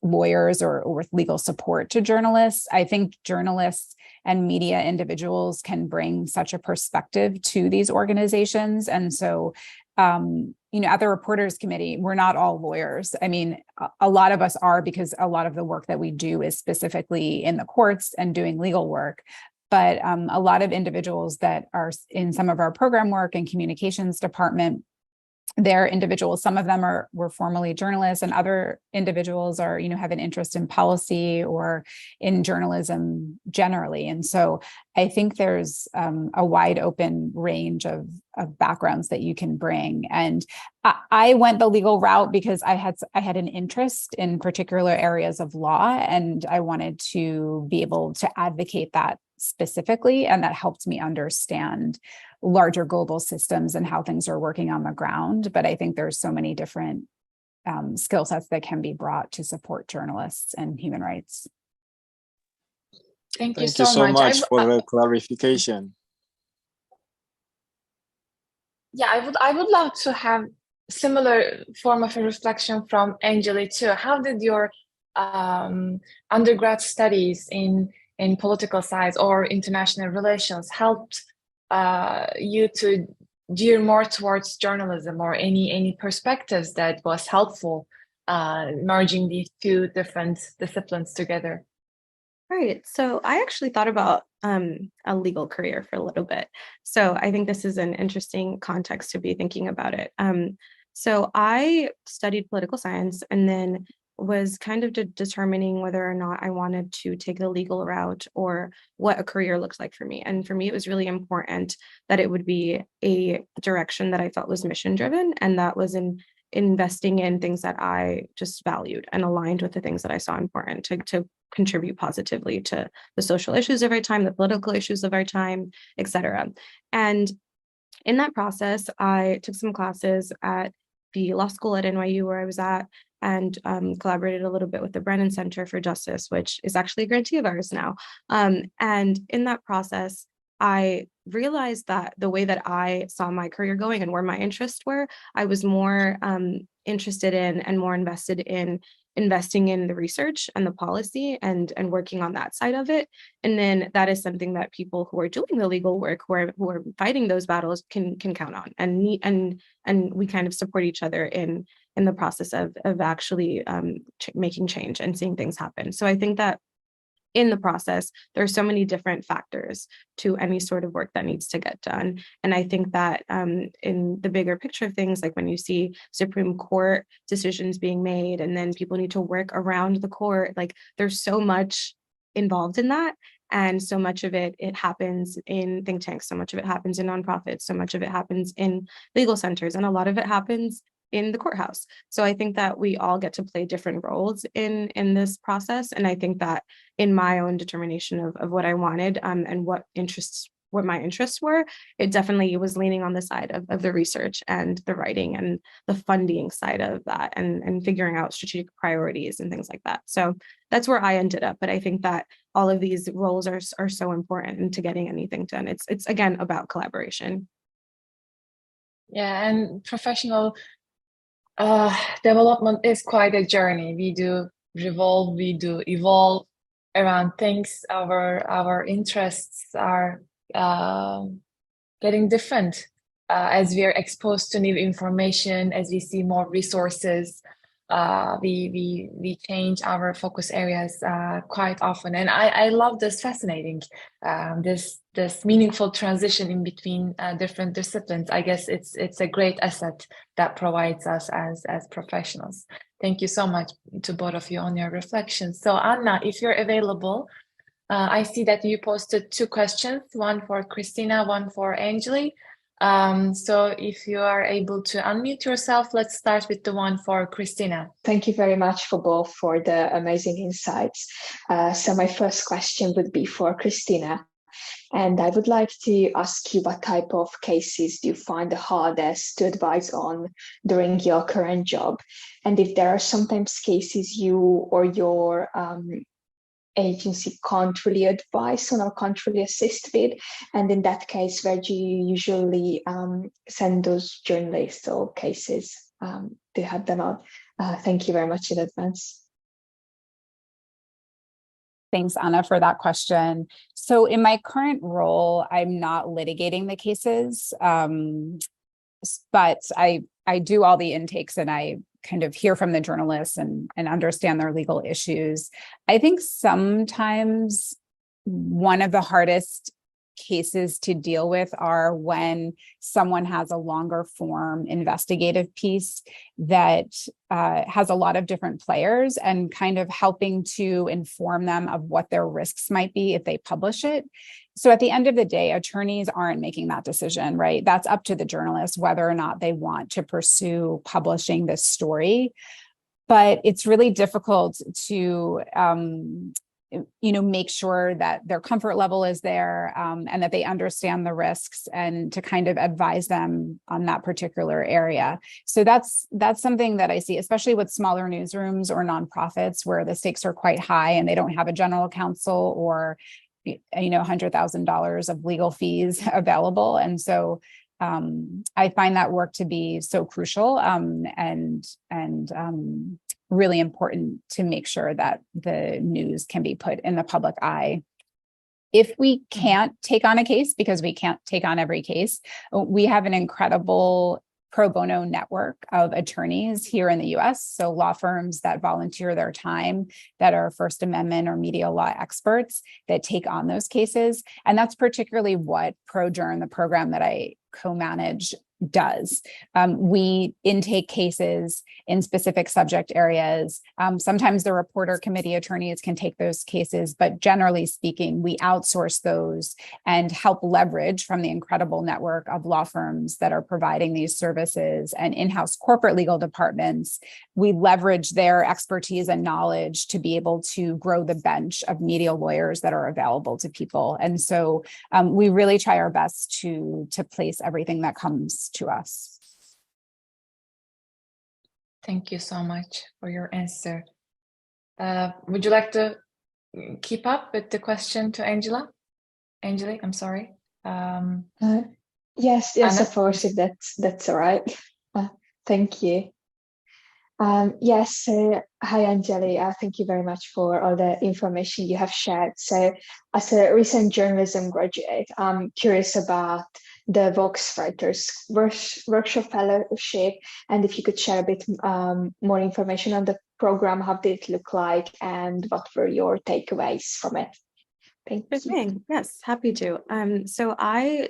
Speaker 2: lawyers or with legal support to journalists. I think journalists and media individuals can bring such a perspective to these organizations. And so, at the Reporters Committee, we're not all lawyers. I mean, a lot of us are, because a lot of the work that we do is specifically in the courts and doing legal work. But a lot of individuals that are in some of our program work and communications department, they're individuals. Some of them were formerly journalists, and other individuals are, have an interest in policy or in journalism generally. And so I think there's a wide open range of backgrounds that you can bring. And I went the legal route because I had an interest in particular areas of law, and I wanted to be able to advocate that specifically, and that helped me understand larger global systems and how things are working on the ground. But I think there's so many different skill sets that can be brought to support journalists and human rights.
Speaker 1: Thank you
Speaker 5: Thank you so much for the clarification.
Speaker 1: Yeah, I would love to have similar form of a reflection from Angely too. How did your undergrad studies in political science or international relations helped you to gear more towards journalism, or any perspectives that was helpful merging these two different disciplines together?
Speaker 4: Right. So I actually thought about a legal career for a little bit. So I think this is an interesting context to be thinking about it. So I studied political science and then was kind of determining whether or not I wanted to take the legal route or what a career looks like for me. And for me, it was really important that it would be a direction that I felt was mission driven, and that was in investing in things that I just valued and aligned with the things that I saw important to contribute positively to the social issues of our time, the political issues of our time, et cetera. And in that process, I took some classes at the law school at NYU where I was at, and collaborated a little bit with the Brennan Center for Justice, which is actually a grantee of ours now. And in that process, I realized that the way that I saw my career going and where my interests were, I was more interested in and more invested in investing in the research and the policy and working on that side of it. And then that is something that people who are doing the legal work, who are fighting those battles can count on, and we kind of support each other in the process of actually making change and seeing things happen. So I think that in the process, there are so many different factors to any sort of work that needs to get done. And I think that in the bigger picture of things, like when you see Supreme Court decisions being made, and then people need to work around the court, like there's so much involved in that. And so much of it happens in think tanks, so much of it happens in nonprofits, so much of it happens in legal centers, and a lot of it happens in the courthouse. So I think that we all get to play different roles in this process. And I think that in my own determination of what I wanted and what my interests were, it definitely was leaning on the side of the research and the writing and the funding side of that, and figuring out strategic priorities and things like that. So that's where I ended up. But I think that all of these roles are so important into getting anything done. It's again about collaboration.
Speaker 1: Yeah, and professional development is quite a journey. We do evolve around things. Our interests are getting different as we are exposed to new information, as we see more resources. We change our focus areas quite often, and I love this fascinating this meaningful transition in between different disciplines. I guess it's a great asset that provides us as professionals. Thank you so much to both of you on your reflections. So Anna, if you're available, I see that you posted 2 questions, one for Christina, one for Angely. So if you are able to unmute yourself, let's start with the one for Christina.
Speaker 6: Thank you very much for both for the amazing insights. So my first question would be for Christina. And I would like to ask you, what type of cases do you find the hardest to advise on during your current job? And if there are sometimes cases you or your agency can't really advise on or can't really assist with, and in that case, where do you usually send those journalists or cases to have them out? Thank you very much in advance.
Speaker 2: Thanks, Anna, for that question. So in my current role, I'm not litigating the cases, but I do all the intakes and I kind of hear from the journalists and understand their legal issues. I think sometimes one of the hardest cases to deal with are when someone has a longer form investigative piece that has a lot of different players and kind of helping to inform them of what their risks might be if they publish it. So at the end of the day, attorneys aren't making that decision, right? That's up to the journalist whether or not they want to pursue publishing this story. But it's really difficult to make sure that their comfort level is there and that they understand the risks and to kind of advise them on that particular area. So that's something that I see, especially with smaller newsrooms or nonprofits where the stakes are quite high and they don't have a general counsel or $100,000 of legal fees available. And so I find that work to be so crucial and really important to make sure that the news can be put in the public eye. If we can't take on a case, because we can't take on every case, we have an incredible pro bono network of attorneys here in the US. So law firms that volunteer their time, that are First Amendment or media law experts that take on those cases. And that's particularly what ProJourn, the program that I co-manage, does. We intake cases in specific subject areas. Sometimes the reporter committee attorneys can take those cases, but generally speaking, we outsource those and help leverage from the incredible network of law firms that are providing these services and in-house corporate legal departments. We leverage their expertise and knowledge to be able to grow the bench of media lawyers that are available to people. And so we really try our best to place everything that comes to us.
Speaker 1: Thank you so much for your answer. Would you like to keep up with the question to Angela? Angeli, I'm sorry.
Speaker 6: Yes,
Speaker 1: Anna?
Speaker 6: of course, if that's all right. Thank you. Yes, hi Anjali, thank you very much for all the information you have shared. So as a recent journalism graduate, I'm curious about the Vox Writers Workshop Fellowship, and if you could share a bit more information on the program, how did it look like, and what were your takeaways from it? Thank you.
Speaker 4: Yes, happy to. So I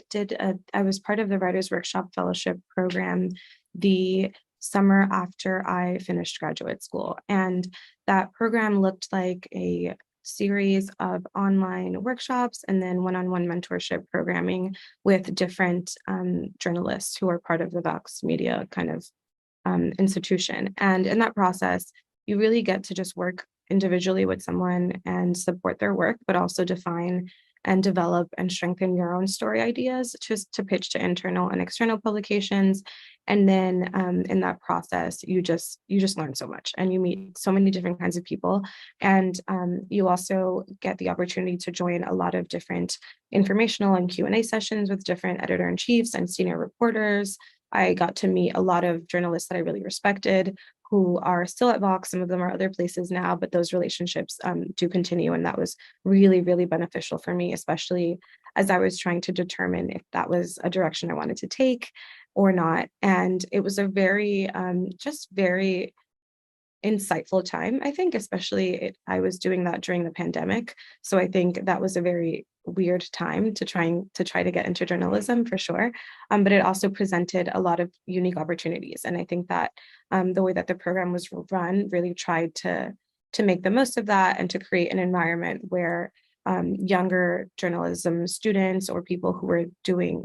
Speaker 4: was part of the Writers Workshop Fellowship program the summer after I finished graduate school. And that program looked like a series of online workshops and then one-on-one mentorship programming with different journalists who are part of the Vox Media kind of institution. And in that process, you really get to just work individually with someone and support their work, but also define and develop and strengthen your own story ideas just to pitch to internal and external publications. And then in that process, you just learn so much and you meet so many different kinds of people. And you also get the opportunity to join a lot of different informational and Q&A sessions with different editor-in-chiefs and senior reporters. I got to meet a lot of journalists that I really respected who are still at Vox. Some of them are other places now, but those relationships do continue. And that was really, really beneficial for me, especially as I was trying to determine if that was a direction I wanted to take or not. And it was a very, just very insightful time, I think, especially I was doing that during the pandemic. So I think that was a very weird time to try to get into journalism for sure. But it also presented a lot of unique opportunities. And I think that the way that the program was run really tried to make the most of that and to create an environment where younger journalism students or people who were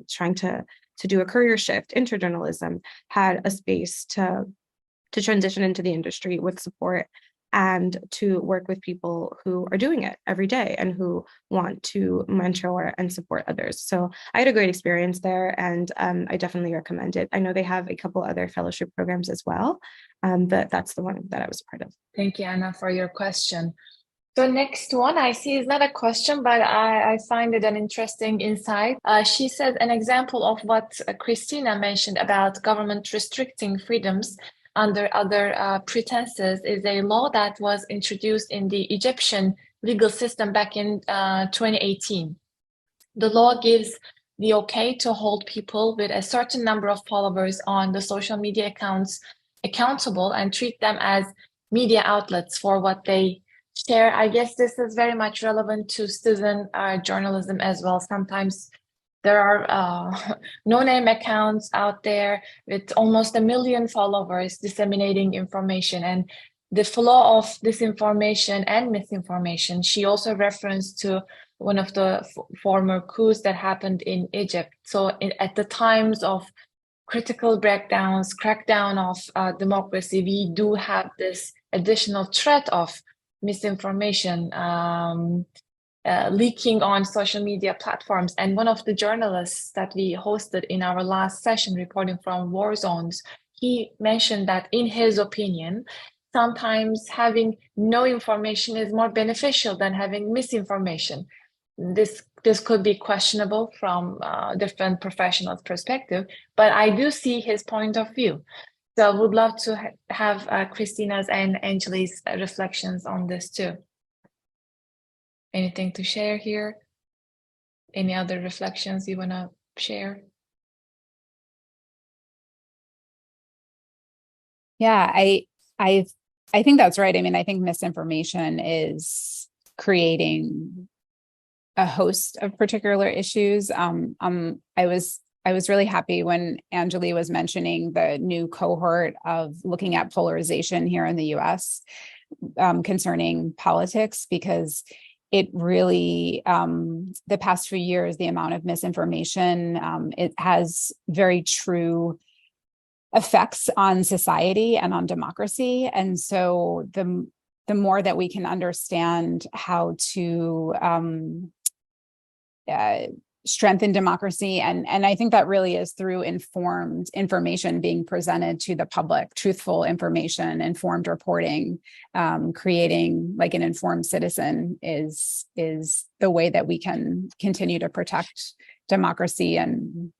Speaker 4: trying to do a career shift into journalism had a space to transition into the industry with support and to work with people who are doing it every day and who want to mentor and support others. So I had a great experience there, and I definitely recommend it. I know they have a couple other fellowship programs as well, but that's the one that I was part of.
Speaker 1: Thank you, Anna, for your question. So next one I see is not a question, but I find it an interesting insight. She says an example of what Christina mentioned about government restricting freedoms under other pretenses is a law that was introduced in the Egyptian legal system back in 2018. The law gives the okay to hold people with a certain number of followers on the social media accounts accountable and treat them as media outlets for what they share. I guess this is very much relevant to citizen journalism as well. Sometimes there are no-name accounts out there with almost 1 million followers disseminating information, and the flow of disinformation and misinformation. She also referenced to one of the former coups that happened in Egypt. So at the times of critical breakdowns, crackdown of democracy, we do have this additional threat of misinformation leaking on social media platforms. And one of the journalists that we hosted in our last session reporting from war zones, he mentioned that in his opinion, sometimes having no information is more beneficial than having misinformation. This could be questionable from different professionals' perspective, but I do see his point of view. So I would love to have Christina's and Angely's reflections on this too. Anything to share here? Any other reflections you want to share?
Speaker 2: Yeah, I think that's right. I mean, I think misinformation is creating a host of particular issues. I was really happy when Anjali was mentioning the new cohort of looking at polarization here in the US concerning politics, because it really, the past few years, the amount of misinformation, it has very true effects on society and on democracy. And so the more that we can understand how to strengthen democracy, and I think that really is through informed information being presented to the public, truthful information, informed reporting, creating like an informed citizen is the way that we can continue to protect democracy and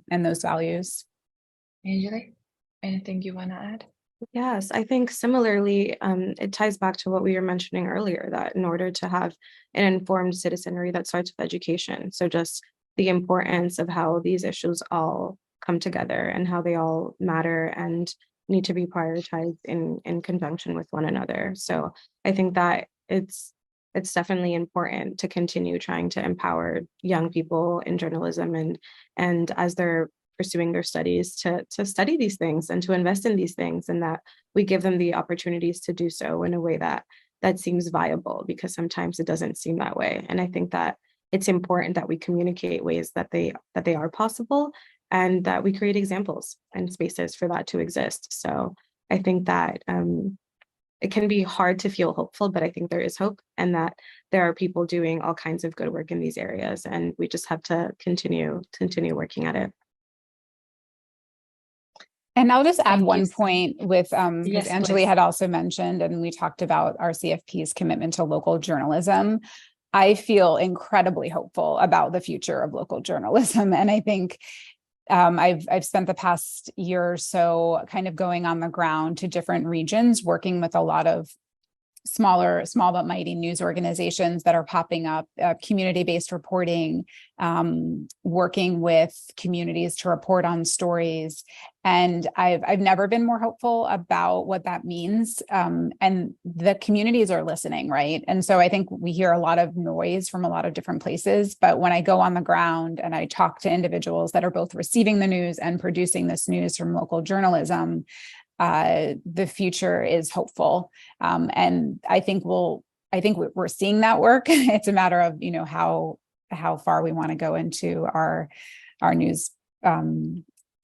Speaker 2: those values.
Speaker 1: Angely, anything you want to add?
Speaker 4: Yes, I think similarly, it ties back to what we were mentioning earlier, that in order to have an informed citizenry, that starts with education. So just the importance of how these issues all come together and how they all matter and need to be prioritized in conjunction with one another. So I think that it's definitely important to continue trying to empower young people in journalism and as they're pursuing their studies to study these things and to invest in these things, and that we give them the opportunities to do so in a way that seems viable, because sometimes it doesn't seem that way. And I think that it's important that we communicate ways that they are possible, and that we create examples and spaces for that to exist. So I think that it can be hard to feel hopeful, but I think there is hope, and that there are people doing all kinds of good work in these areas, and we just have to continue working at it.
Speaker 2: And I'll just add
Speaker 1: Thank
Speaker 2: one
Speaker 1: you.
Speaker 2: point with, because
Speaker 1: Yes,
Speaker 2: Anjali
Speaker 1: please.
Speaker 2: had also mentioned, and we talked about RCFP's commitment to local journalism. I feel incredibly hopeful about the future of local journalism. And I think I've spent the past year or so kind of going on the ground to different regions, working with a lot of small but mighty news organizations that are popping up, community-based reporting, working with communities to report on stories. And I've never been more hopeful about what that means. And the communities are listening, right? And so I think we hear a lot of noise from a lot of different places, but when I go on the ground and I talk to individuals that are both receiving the news and producing this news from local journalism, the future is hopeful. And I think we're seeing that work. It's a matter of, how far we want to go into our news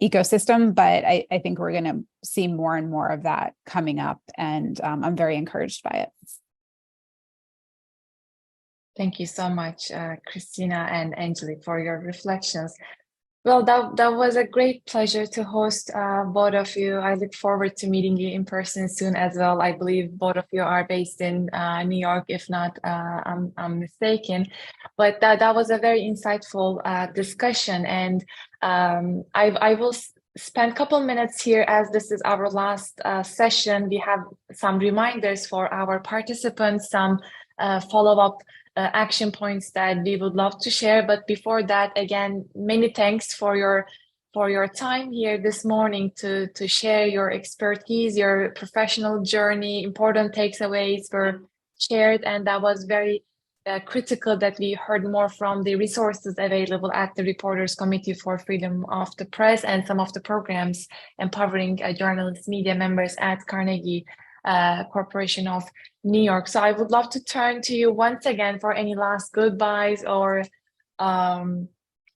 Speaker 2: ecosystem. But I think we're going to see more and more of that coming up. And I'm very encouraged by it.
Speaker 1: Thank you so much, Christina and Angely, for your reflections. Well, that was a great pleasure to host both of you. I look forward to meeting you in person soon as well. I believe both of you are based in New York, if not, I'm mistaken. But that was a very insightful discussion, and I will spend a couple minutes here as this is our last session. We have some reminders for our participants, some follow-up action points that we would love to share. But before that, again, many thanks for your time here this morning to share your expertise, your professional journey. Important takeaways were shared, and that was very critical that we heard more from the resources available at the Reporters Committee for Freedom of the Press and some of the programs empowering journalists, media members at Carnegie Corporation of New York. So I would love to turn to you once again for any last goodbyes or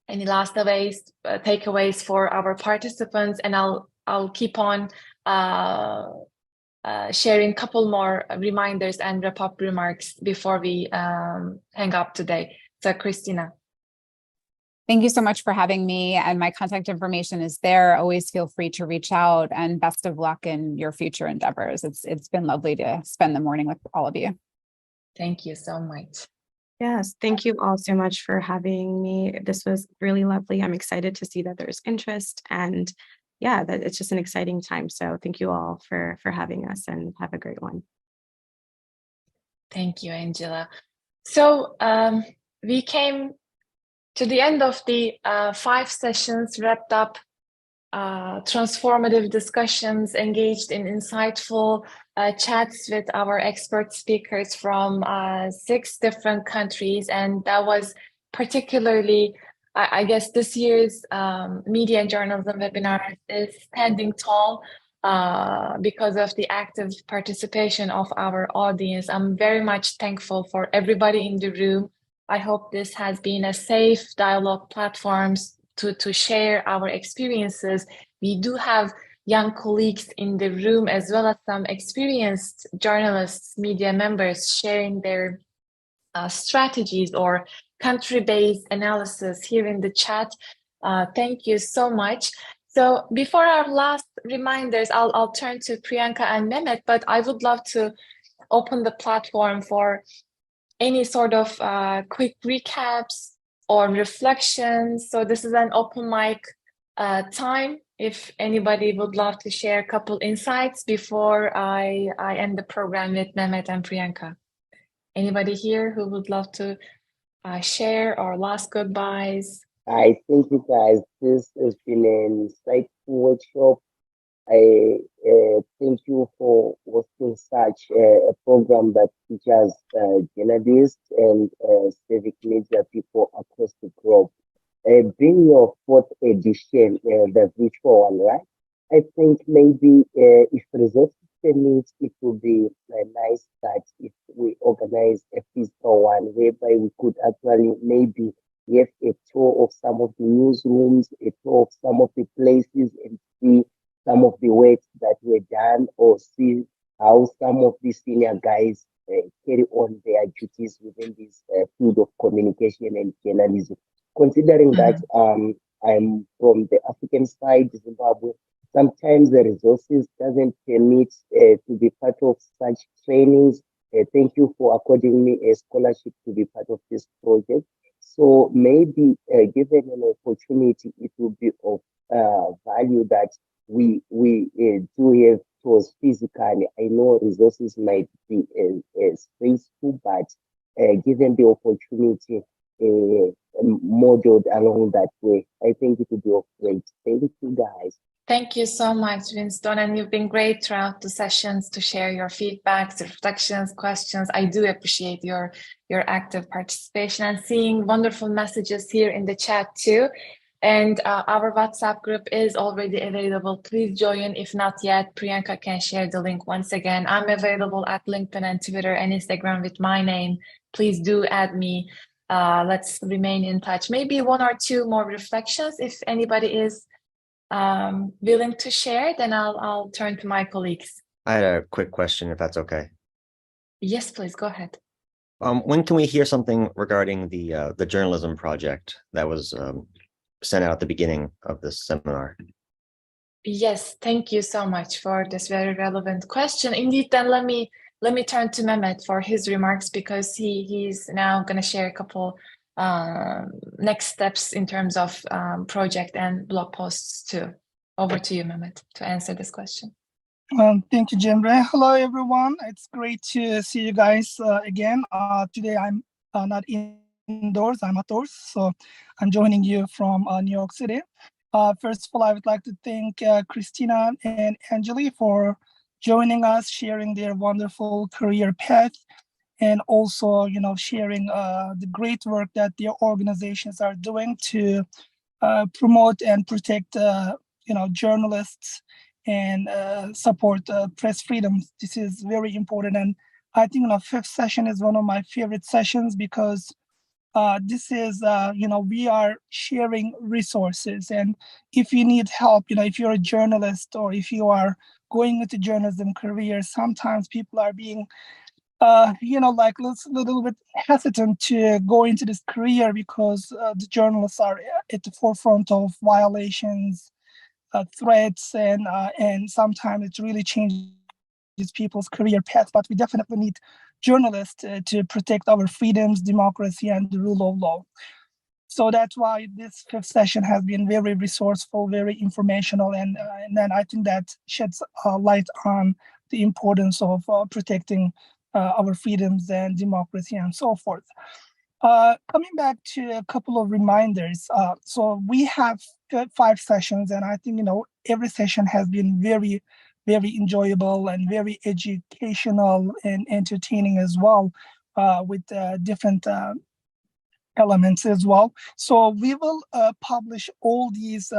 Speaker 1: any last takeaways for our participants, and I'll keep on sharing a couple more reminders and wrap-up remarks before we hang up today. So, Christina.
Speaker 2: Thank you so much for having me, and my contact information is there. Always feel free to reach out, and best of luck in your future endeavors. It's been lovely to spend the morning with all of you.
Speaker 1: Thank you so much.
Speaker 4: Yes, thank you all so much for having me. This was really lovely. I'm excited to see that there's interest, and yeah, that it's just an exciting time. So thank you all for having us, and have a great one.
Speaker 1: Thank you, Angela. So we came to the end of the 5 sessions, wrapped up transformative discussions, engaged in insightful chats with our expert speakers from 6 different countries. And that was particularly, I guess, this year's media and journalism webinar is standing tall because of the active participation of our audience. I'm very much thankful for everybody in the room. I hope this has been a safe dialogue platform to share our experiences. We do have young colleagues in the room, as well as some experienced journalists, media members sharing their strategies or country-based analysis here in the chat. Thank you so much. So before our last reminders, I'll turn to Priyanka and Mehmet, but I would love to open the platform for any sort of quick recaps or reflections. So this is an open mic time. If anybody would love to share a couple insights before I end the program with Mehmet and Priyanka. Anybody here who would love to share or last goodbyes?
Speaker 7: I thank you guys. This has been an insightful workshop. I thank you for hosting such a program that features journalists and civic media people across the globe. Being your 4th edition, the virtual one, right? I think maybe if resources permit, it would be a nice start if we organize a physical one whereby we could actually maybe have a tour of some of the newsrooms, a tour of some of the places, and see some of the works that were done, or see how some of the senior guys carry on their duties within this field of communication and journalism. Considering that I'm from the African side, Zimbabwe, sometimes the resources doesn't permit to be part of such trainings. Thank you for according me a scholarship to be part of this project. So maybe given an opportunity, it will be of value that we do have tours physically. I know resources might be stressful, but given the opportunity modeled along that way, I think it would be of great. Thank you, guys.
Speaker 1: Thank you so much, Winston, and you've been great throughout the sessions to share your feedbacks, reflections, questions. I do appreciate your active participation and seeing wonderful messages here in the chat too. And our WhatsApp group is already available. Please join. If not yet, Priyanka can share the link once again. I'm available at LinkedIn and Twitter and Instagram with my name. Please do add me. Let's remain in touch. Maybe 1 or 2 more reflections. If anybody is willing to share, then I'll turn to my colleagues.
Speaker 8: I had a quick question, if that's okay.
Speaker 1: Yes, please go ahead.
Speaker 8: When can we hear something regarding the journalism project that was sent out at the beginning of this seminar?
Speaker 1: Yes, thank you so much for this very relevant question. Indeed, then let me turn to Mehmet for his remarks, because he's now going to share a couple next steps in terms of project and blog posts too. Over to you, Mehmet, to answer this question.
Speaker 9: Thank you, Jemre. Hello, everyone. It's great to see you guys again. Today, I'm not indoors, I'm outdoors. So I'm joining you from New York City. First of all, I would like to thank Christina and Angely for joining us, sharing their wonderful career path, and also, sharing the great work that their organizations are doing to promote and protect, journalists and support press freedom. This is very important, and I think fifth session is one of my favorite sessions because this is, we are sharing resources, and if you need help, if you're a journalist or if you are going into journalism career, sometimes people are being like little bit hesitant to go into this career because the journalists are at the forefront of violations, threats, and sometimes it really changes people's career path. But we definitely need journalists to protect our freedoms, democracy, and the rule of law. So that's why this fifth session has been very resourceful, very informational, and then I think that sheds light on the importance of protecting our freedoms and democracy and so forth. Coming back to a couple of reminders, so we have 5 sessions, and I think every session has been very, very enjoyable and very educational and entertaining as well, with different elements as well. So we will publish all these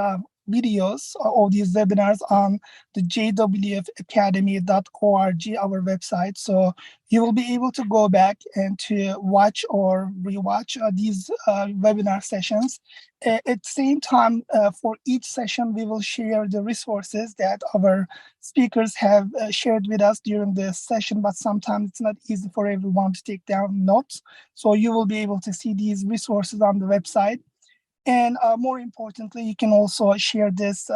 Speaker 9: videos, all these webinars on the jwfacademy.org, our website. So you will be able to go back and to watch or rewatch these webinar sessions. At the same time, for each session, we will share the resources that our speakers have shared with us during the session, but sometimes it's not easy for everyone to take down notes. So you will be able to see these resources on the website. And more importantly, you can also share this,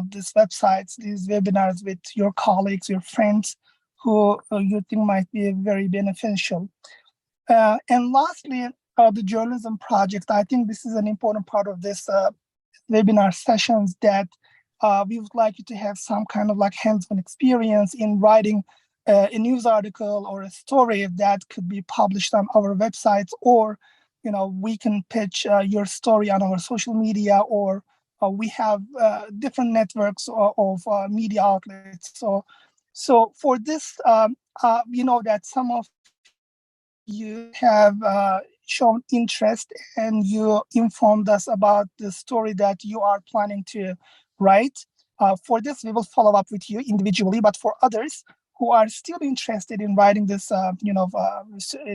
Speaker 9: these websites, these webinars with your colleagues, your friends who you think might be very beneficial. And lastly, the journalism project. I think this is an important part of this webinar sessions that we would like you to have some kind of like hands-on experience in writing a news article or a story that could be published on our websites, or we can pitch your story on our social media, or we have different networks of media outlets. So for this, that some of you have shown interest and you informed us about the story that you are planning to write. For this, we will follow up with you individually, but for others who are still interested in writing this,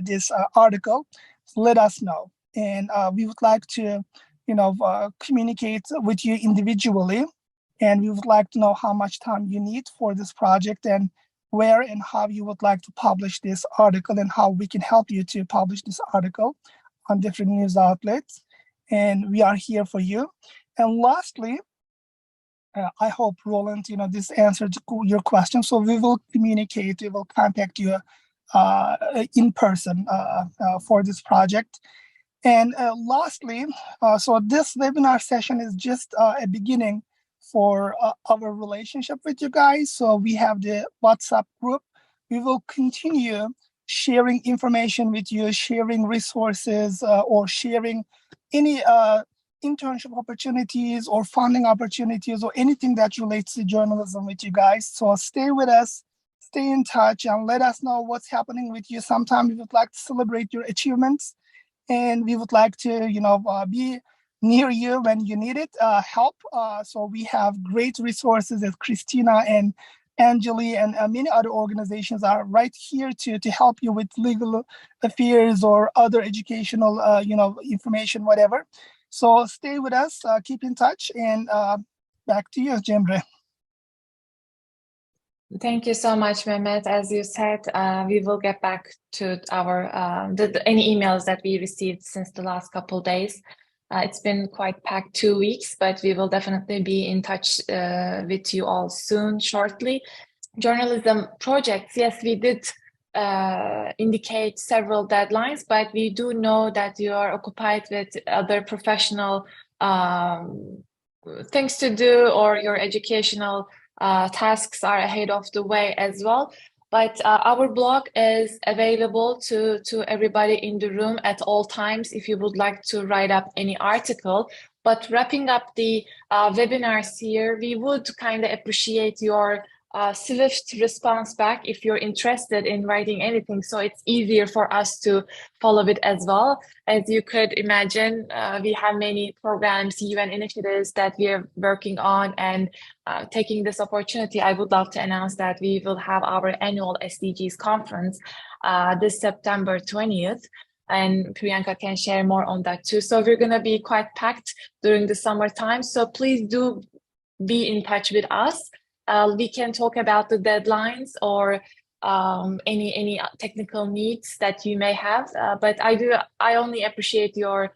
Speaker 9: this article, let us know. And we would like to, communicate with you individually. And we would like to know how much time you need for this project and where and how you would like to publish this article and how we can help you to publish this article on different news outlets. And we are here for you. And lastly, I hope, Roland, this answered your question. So we will communicate, we will contact you in person for this project. And lastly, so this webinar session is just a beginning for our relationship with you guys. So we have the WhatsApp group. We will continue sharing information with you, sharing resources, or sharing any internship opportunities or funding opportunities or anything that relates to journalism with you guys. So stay with us, stay in touch, and let us know what's happening with you. Sometimes we would like to celebrate your achievements, and we would like to, be near you when you need it, help. So we have great resources as Christina and Angely and many other organizations are right here to help you with legal affairs or other educational, information, whatever. So stay with us, keep in touch, and back to you, Jemre.
Speaker 1: Thank you so much, Mehmet. As you said, we will get back to our any emails that we received since the last couple of days. It's been quite packed 2 weeks, but we will definitely be in touch with you all soon, shortly. Journalism projects, yes, we did indicate several deadlines, but we do know that you are occupied with other professional things to do, or your educational tasks are ahead of the way as well. But our blog is available to everybody in the room at all times if you would like to write up any article. But wrapping up the webinars here, we would kind of appreciate your swift response back if you're interested in writing anything, so it's easier for us to follow it as well. As you could imagine, we have many programs, UN initiatives that we are working on, and taking this opportunity, I would love to announce that we will have our annual SDGs conference this September 20th. And Priyanka can share more on that too. So we're going to be quite packed during the summertime. So please do be in touch with us. We can talk about the deadlines or any technical needs that you may have. But I only appreciate your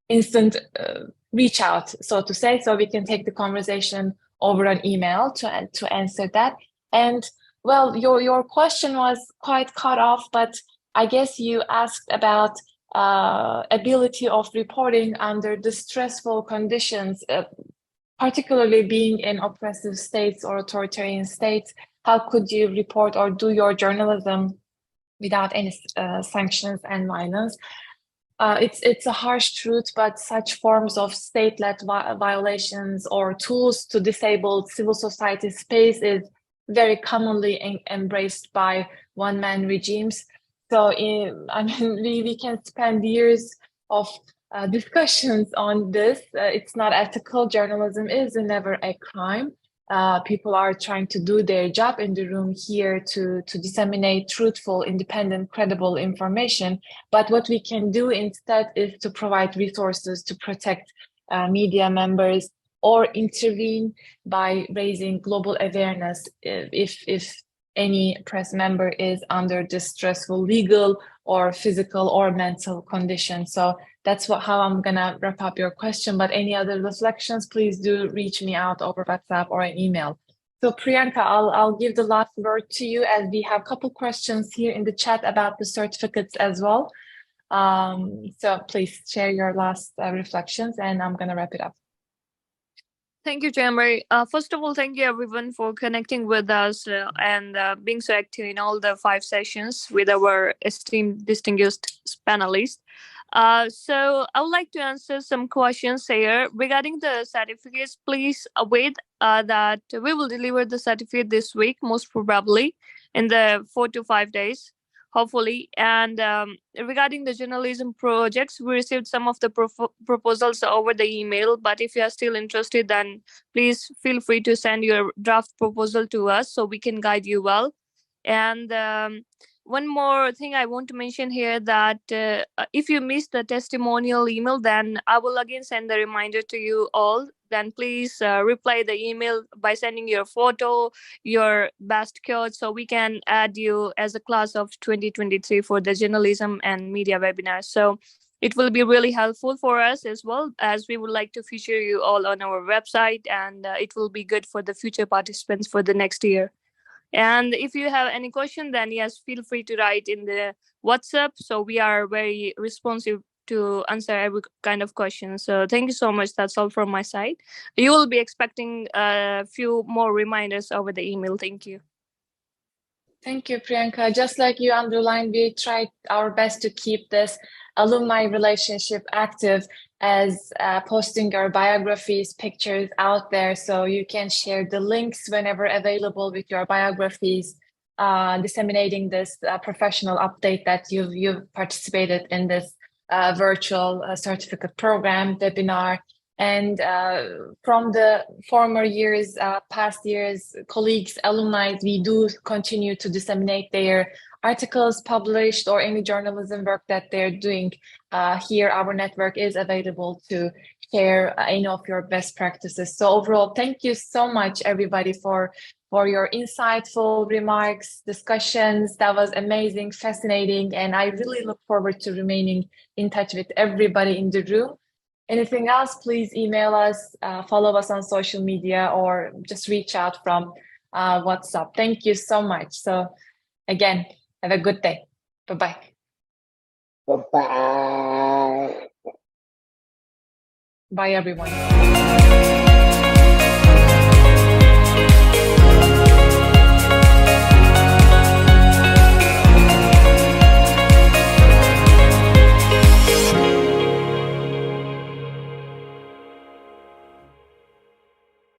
Speaker 1: instant reach out, so to say, so we can take the conversation over an email to answer that. And well, your question was quite cut off, but I guess you asked about ability of reporting under the stressful conditions, particularly being in oppressive states or authoritarian states. How could you report or do your journalism without any sanctions and violence? It's a harsh truth, but such forms of state-led violations or tools to disable civil society space is very commonly embraced by one-man regimes. So I mean, we can spend years of discussions on this. It's not ethical. Journalism is never a crime. People are trying to do their job in the room here to disseminate truthful, independent, credible information. But what we can do instead is to provide resources to protect media members or intervene by raising global awareness if any press member is under distressful legal or physical or mental condition. So that's how I'm gonna wrap up your question. But any other reflections, please do reach me out over WhatsApp or an email. So Priyanka, I'll give the last word to you, as we have a couple questions here in the chat about the certificates as well. So please share your last reflections, and I'm gonna wrap it up.
Speaker 10: Thank you, Jamari. First of all, thank you everyone for connecting with us and being so active in all the 5 sessions with our esteemed distinguished panelists. So I would like to answer some questions here regarding the certificates. Please await that we will deliver the certificate this week, most probably in the 4 to 5 days, hopefully. And regarding the journalism projects, we received some of the proposals over the email, but if you are still interested, then please feel free to send your draft proposal to us so we can guide you well. And one more thing I want to mention here, that if you missed the testimonial email, then I will again send the reminder to you all. Then please reply the email by sending your photo, your best quote, so we can add you as a class of 2023 for the journalism and media webinar. So it will be really helpful for us as well, as we would like to feature you all on our website, and it will be good for the future participants for the next year. And if you have any question, then yes, feel free to write in the WhatsApp. So we are very responsive to answer every kind of question. So thank you so much. That's all from my side. You will be expecting a few more reminders over the email. Thank you.
Speaker 1: Thank you, Priyanka. Just like you underlined, we tried our best to keep this alumni relationship active, as posting your biographies, pictures out there, so you can share the links whenever available with your biographies, disseminating this professional update that you've participated in this virtual certificate program, webinar. And from the former years, past years, colleagues, alumni, we do continue to disseminate their articles published or any journalism work that they're doing. Here, our network is available to share any of your best practices. So overall, thank you so much, everybody, for your insightful remarks, discussions. That was amazing, fascinating, and I really look forward to remaining in touch with everybody in the room. Anything else, please email us, follow us on social media, or just reach out from WhatsApp. Thank you so much. So again, have a good day. Bye-bye.
Speaker 7: Bye-bye.
Speaker 1: Bye, everyone.